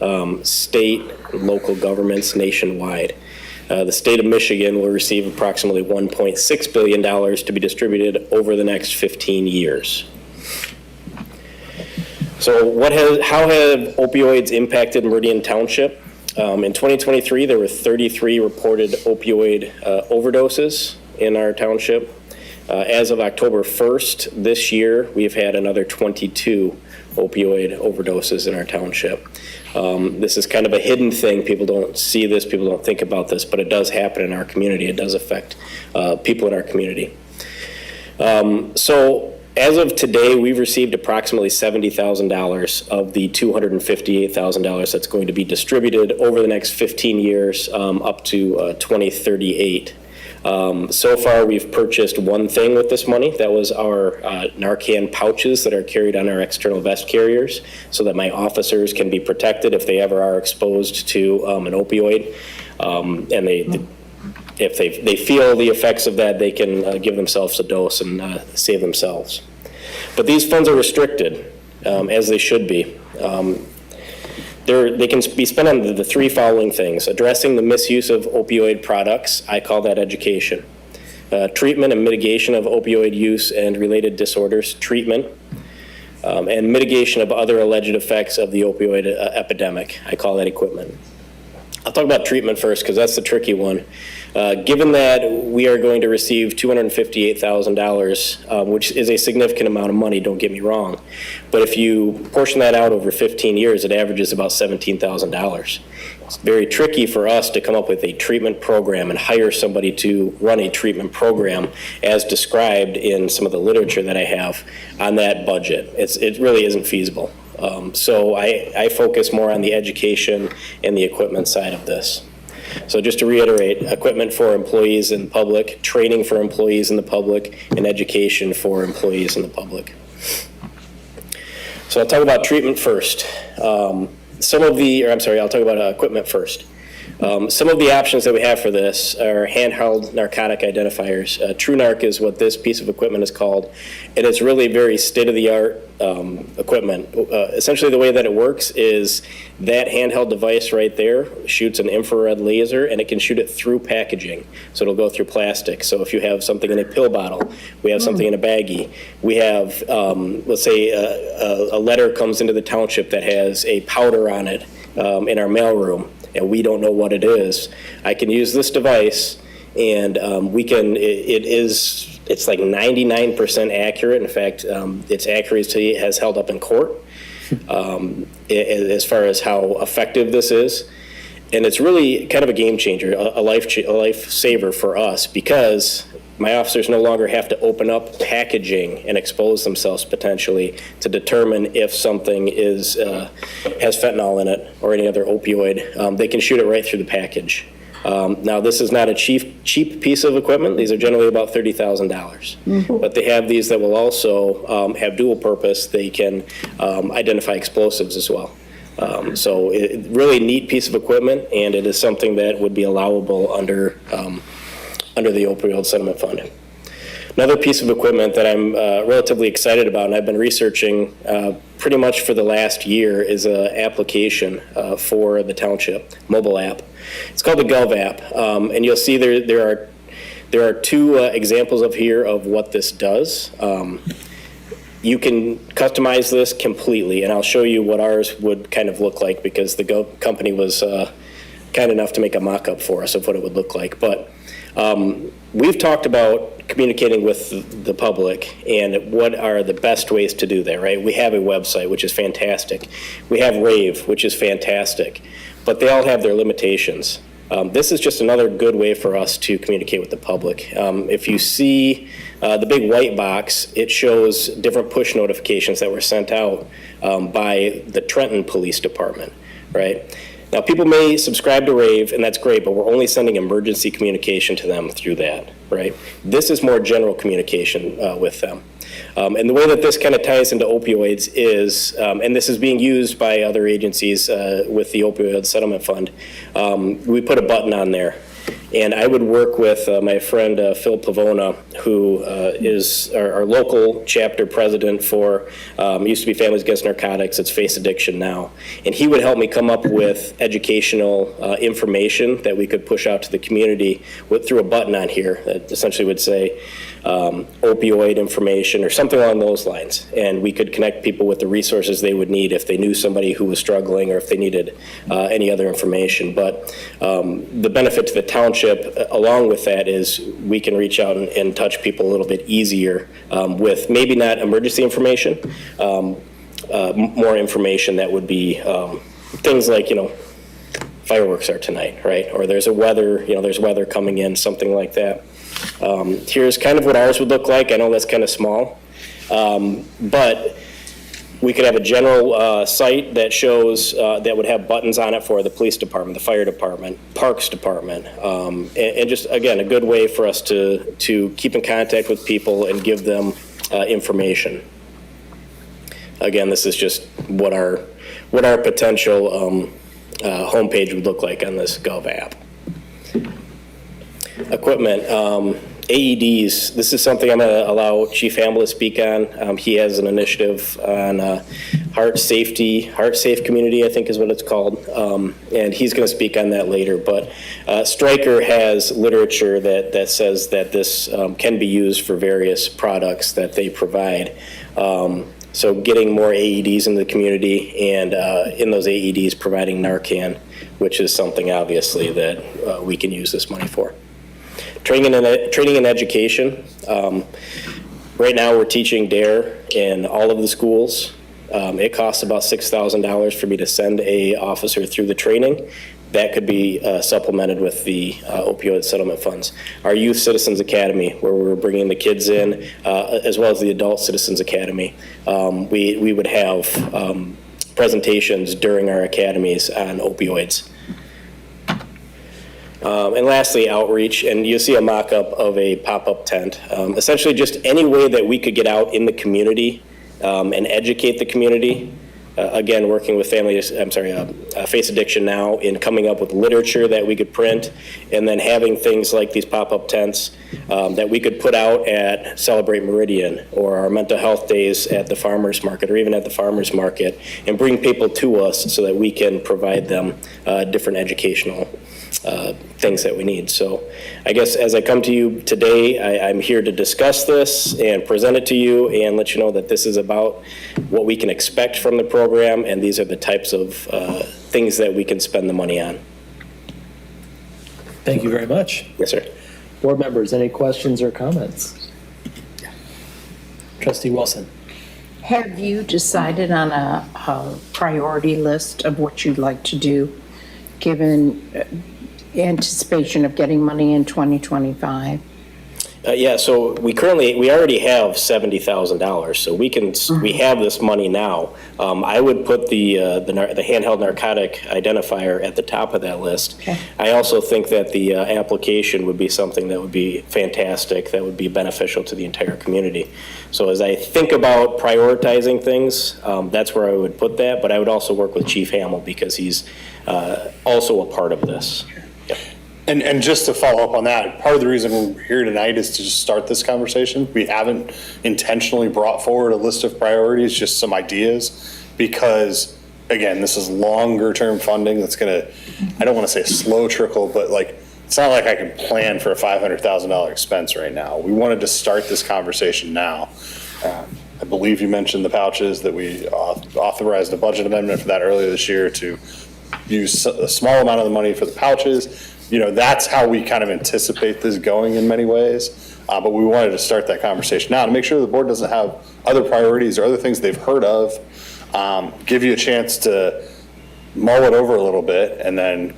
state and local governments nationwide. The state of Michigan will receive approximately $1.6 billion to be distributed over the next 15 years. So how have opioids impacted Meridian Township? In 2023, there were 33 reported opioid overdoses in our township. As of October 1st this year, we've had another 22 opioid overdoses in our township. This is kind of a hidden thing. People don't see this, people don't think about this, but it does happen in our community. It does affect people in our community. So as of today, we've received approximately $70,000 of the $258,000 that's going to be distributed over the next 15 years up to 2038. So far, we've purchased one thing with this money. That was our Narcan pouches that are carried on our external vest carriers so that my officers can be protected if they ever are exposed to an opioid. And if they feel the effects of that, they can give themselves a dose and save themselves. But these funds are restricted, as they should be. They can be spent on the 3 following things: addressing the misuse of opioid products, I call that education; treatment and mitigation of opioid use and related disorders, treatment; and mitigation of other alleged effects of the opioid epidemic, I call that equipment. I'll talk about treatment first because that's the tricky one. Given that we are going to receive $258,000, which is a significant amount of money, don't get me wrong, but if you portion that out over 15 years, it averages about $17,000. It's very tricky for us to come up with a treatment program and hire somebody to run a treatment program as described in some of the literature that I have on that budget. It really isn't feasible. So I focus more on the education and the equipment side of this. So just to reiterate, equipment for employees in the public, training for employees in the public, and education for employees in the public. So I'll talk about treatment first. I'll talk about equipment first. Some of the options that we have for this are handheld narcotic identifiers. TrueNarc is what this piece of equipment is called, and it's really very state-of-the-art equipment. Essentially, the way that it works is that handheld device right there shoots an infrared laser, and it can shoot it through packaging. So it'll go through plastic. So if you have something in a pill bottle, we have something in a baggie. We have, let's say, a letter comes into the township that has a powder on it in our mailroom, and we don't know what it is. I can use this device, and it's like 99% accurate. In fact, its accuracy has held up in court as far as how effective this is. And it's really kind of a game changer, a life saver for us, because my officers no longer have to open up packaging and expose themselves potentially to determine if something has fentanyl in it or any other opioid. They can shoot it right through the package. Now, this is not a cheap piece of equipment. These are generally about $30,000. But they have these that will also have dual purpose. They can identify explosives as well. So really neat piece of equipment, and it is something that would be allowable under the opioid settlement fund. Another piece of equipment that I'm relatively excited about, and I've been researching pretty much for the last year, is an application for the township, mobile app. It's called the Gov app, and you'll see there are 2 examples here of what this does. You can customize this completely, and I'll show you what ours would kind of look like because the company was kind enough to make a mock-up for us of what it would look like. But we've talked about communicating with the public and what are the best ways to do that, right? We have a website, which is fantastic. We have Rave, which is fantastic, but they all have their limitations. This is just another good way for us to communicate with the public. If you see the big white box, it shows different push notifications that were sent out by the Trenton Police Department, right? Now, people may subscribe to Rave, and that's great, but we're only sending emergency communication to them through that, right? This is more general communication with them. And the way that this kind of ties into opioids is, and this is being used by other agencies with the opioid settlement fund, we put a button on there. And I would work with my friend Phil Pavona, who is our local chapter president for, used to be Families Against Narcotics, it's Face Addiction now. And he would help me come up with educational information that we could push out to the community through a button on here that essentially would say opioid information or something along those lines. And we could connect people with the resources they would need if they knew somebody who was struggling or if they needed any other information. But the benefit to the township along with that is we can reach out and touch people a little bit easier with maybe not emergency information, more information that would be things like, fireworks are tonight, right? Or there's there's weather coming in, something like that. Here's kind of what ours would look like. I know that's kind of small, but we could have a general site that shows, that would have buttons on it for the police department, the fire department, parks department, and just, again, a good way for us to keep in contact with people and give them information. Again, this is just what our potential homepage would look like on this Gov app. Equipment. AEDs, this is something I'm going to allow Chief Hamble to speak on. He has an initiative on heart safe community, I think is what it's called, and he's going to speak on that later. But Stryker has literature that says that this can be used for various products that they provide. So getting more AEDs in the community, and in those AEDs providing Narcan, which is something obviously that we can use this money for. Training and education. Right now we're teaching DARE in all of the schools. It costs about $6,000 for me to send a officer through the training. That could be supplemented with the opioid settlement funds. Our Youth Citizens Academy, where we're bringing the kids in, as well as the Adult Citizens Academy, we would have presentations during our academies on opioids. And lastly, outreach, and you'll see a mock-up of a pop-up tent. Essentially just any way that we could get out in the community and educate the community. Again, working with Face Addiction now in coming up with literature that we could print, and then having things like these pop-up tents that we could put out at Celebrate Meridian or our mental health days at the farmers market or even at the farmers market, and bring people to us so that we can provide them different educational things that we need. So I guess as I come to you today, I'm here to discuss this and present it to you and let you know that this is about what we can expect from the program, and these are the types of things that we can spend the money on. Thank you very much. Yes, sir. Board members, any questions or comments? Trustee Wilson. Have you decided on a priority list of what you'd like to do, given anticipation of getting money in 2025? Yeah, so we already have $70,000, so we have this money now. I would put the handheld narcotic identifier at the top of that list. Okay. I also think that the application would be something that would be fantastic, that would be beneficial to the entire community. So as I think about prioritizing things, that's where I would put that, but I would also work with Chief Hamel because he's also a part of this. And just to follow up on that, part of the reason we're here tonight is to just start this conversation. We haven't intentionally brought forward a list of priorities, just some ideas, because again, this is longer term funding that's gonna, I don't wanna say a slow trickle, but it's not like I can plan for a $500,000 expense right now. We wanted to start this conversation now. I believe you mentioned the pouches, that we authorized a budget amendment for that earlier this year to use a small amount of the money for the pouches. That's how we kind of anticipate this going in many ways. But we wanted to start that conversation now to make sure the board doesn't have other priorities or other things they've heard of. Give you a chance to mull it over a little bit, and then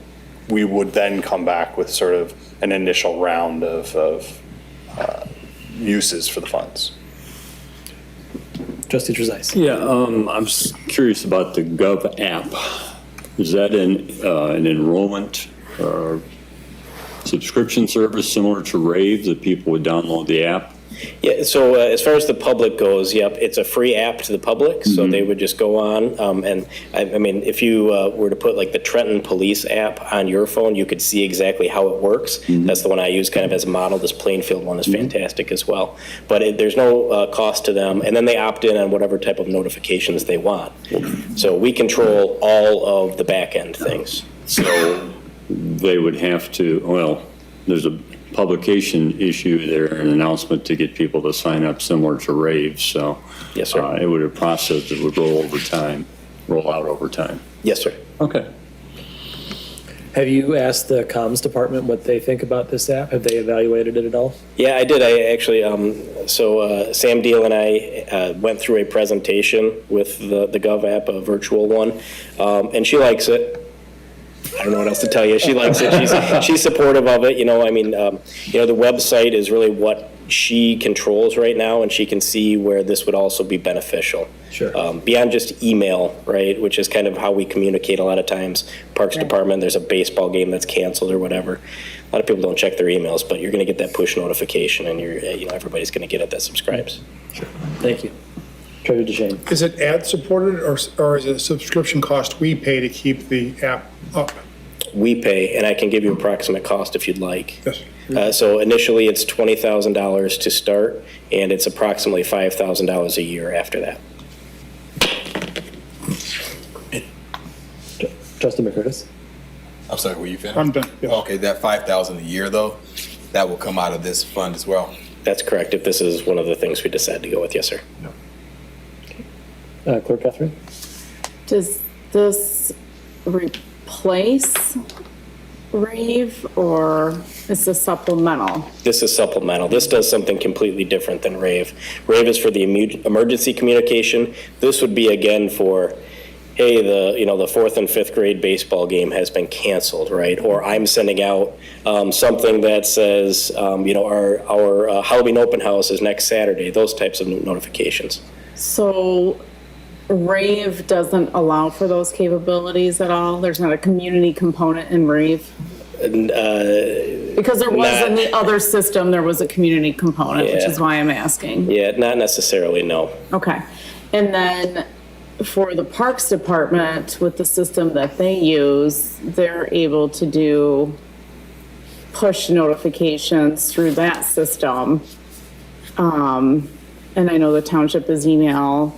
we would then come back with sort of an initial round of uses for the funds. Trustee Trezise. Yeah, I'm curious about the Gov app. Is that an enrollment or subscription service similar to Rave that people would download the app? Yeah, so as far as the public goes, yep, it's a free app to the public, so they would just go on. And I mean, if you were to put like the Trenton Police app on your phone, you could see exactly how it works. That's the one I use kind of as a model. This Plainfield one is fantastic as well. But there's no cost to them, and then they opt in on whatever type of notifications they want. So we control all of the back end things. So they would have to, well, there's a publication issue there, an announcement to get people to sign up similar to Rave. So yes, sir. It would be a process that would roll out over time. Yes, sir. Okay. Have you asked the comms department what they think about this app? Have they evaluated it at all? Yeah, I did. I actually, Sam Deal and I went through a presentation with the Gov app, a virtual one, and she likes it. I don't know what else to tell you. She likes it. She's supportive of it. The website is really what she controls right now, and she can see where this would also be beneficial. Sure. Beyond just email, right, which is kind of how we communicate a lot of times. Parks Department, there's a baseball game that's canceled or whatever. A lot of people don't check their emails, but you're going to get that push notification, and everybody's going to get it that subscribes. Sure. Thank you. Treasurer DeShane. Is it ad supported or is it a subscription cost we pay to keep the app up? We pay, and I can give you approximate cost if you'd like. Yes. So initially, it's $20,000 to start, and it's approximately $5,000 a year after that. Trustee McCurtis. I'm sorry, were you finished? I'm done. Yeah. Okay, that 5,000 a year though, that will come out of this fund as well. That's correct, if this is one of the things we decide to go with, yes, sir. Clerk Catherine. Does this replace Rave, or is this supplemental? This is supplemental. This does something completely different than Rave. Rave is for the emergency communication. This would be again for, hey, the 4th and 5th grade baseball game has been canceled, right? Or I'm sending out something that says, our Halloween open house is next Saturday. Those types of notifications. So Rave doesn't allow for those capabilities at all? There's not a community component in Rave? Because there was in the other system, there was a community component, which is why I'm asking. Yeah, not necessarily, no. Okay. And then for the Parks Department, with the system that they use, they're able to do push notifications through that system. And I know the township is email,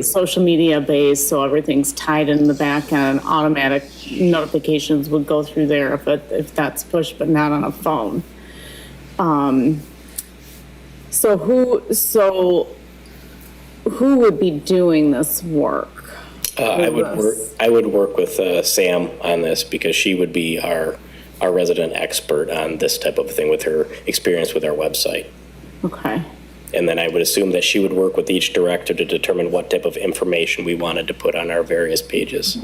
social media based, so everything's tied in the back end. Automatic notifications would go through there if that's pushed, but not on a phone. So who would be doing this work? I would work with Sam on this, because she would be our resident expert on this type of thing with her experience with our website. Okay. And then I would assume that she would work with each director to determine what type of information we wanted to put on our various pages.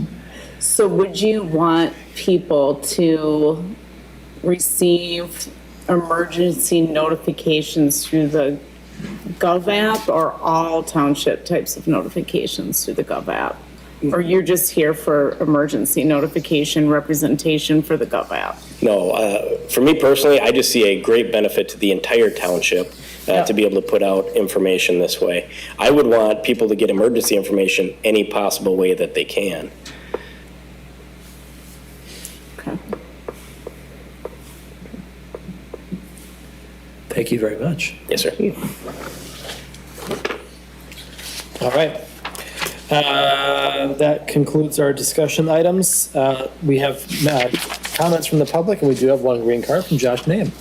So would you want people to receive emergency notifications through the Gov app, or all township types of notifications through the Gov app? Or you're just here for emergency notification representation for the Gov app? No, for me personally, I just see a great benefit to the entire township to be able to put out information this way. I would want people to get emergency information any possible way that they can. Okay. Thank you very much. Yes, sir. All right. That concludes our discussion items. We have comments from the public, and we do have one green card from Josh Nahum.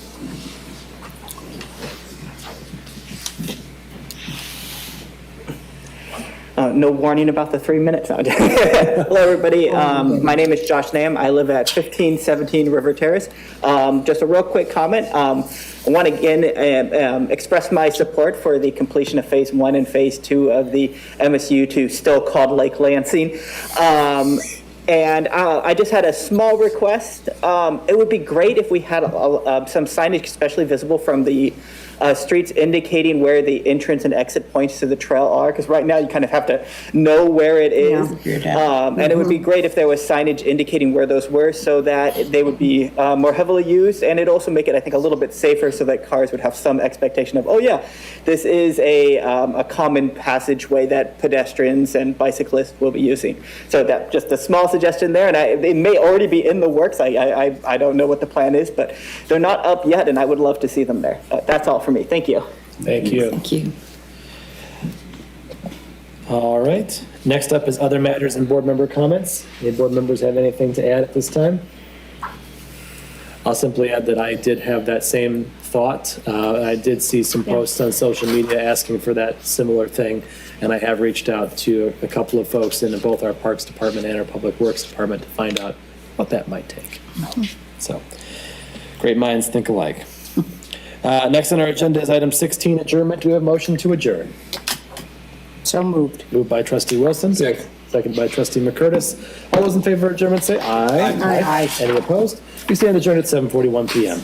No warning about the 3 minutes. Hello, everybody. My name is Josh Nam. I live at 1517 River Terrace. Just a real quick comment. I want to again express my support for the completion of Phase 1 and Phase 2 of the MSU to still called Lake Lansing. And I just had a small request. It would be great if we had some signage, especially visible from the streets, indicating where the entrance and exit points to the trail are, because right now you kind of have to know where it is. And it would be great if there was signage indicating where those were, so that they would be more heavily used, and it'd also make it, I think, a little bit safer, so that cars would have some expectation of, oh yeah, this is a common passageway that pedestrians and bicyclists will be using. So that just a small suggestion there, and they may already be in the works. I don't know what the plan is, but they're not up yet, and I would love to see them there. That's all for me. Thank you. Thank you. Thank you. All right. Next up is other matters and board member comments. Any board members have anything to add at this time? I'll simply add that I did have that same thought. I did see some posts on social media asking for that similar thing, and I have reached out to a couple of folks in both our Parks Department and our Public Works Department to find out what that might take. So, great minds think alike. Next on our agenda is item 16, adjournment. Do we have a motion to adjourn? So moved. Moved by trustee Wilson. Second by trustee McCurtis. All those in favor of adjournment say aye. Aye. Any opposed? We stand adjourned at 7:41 PM.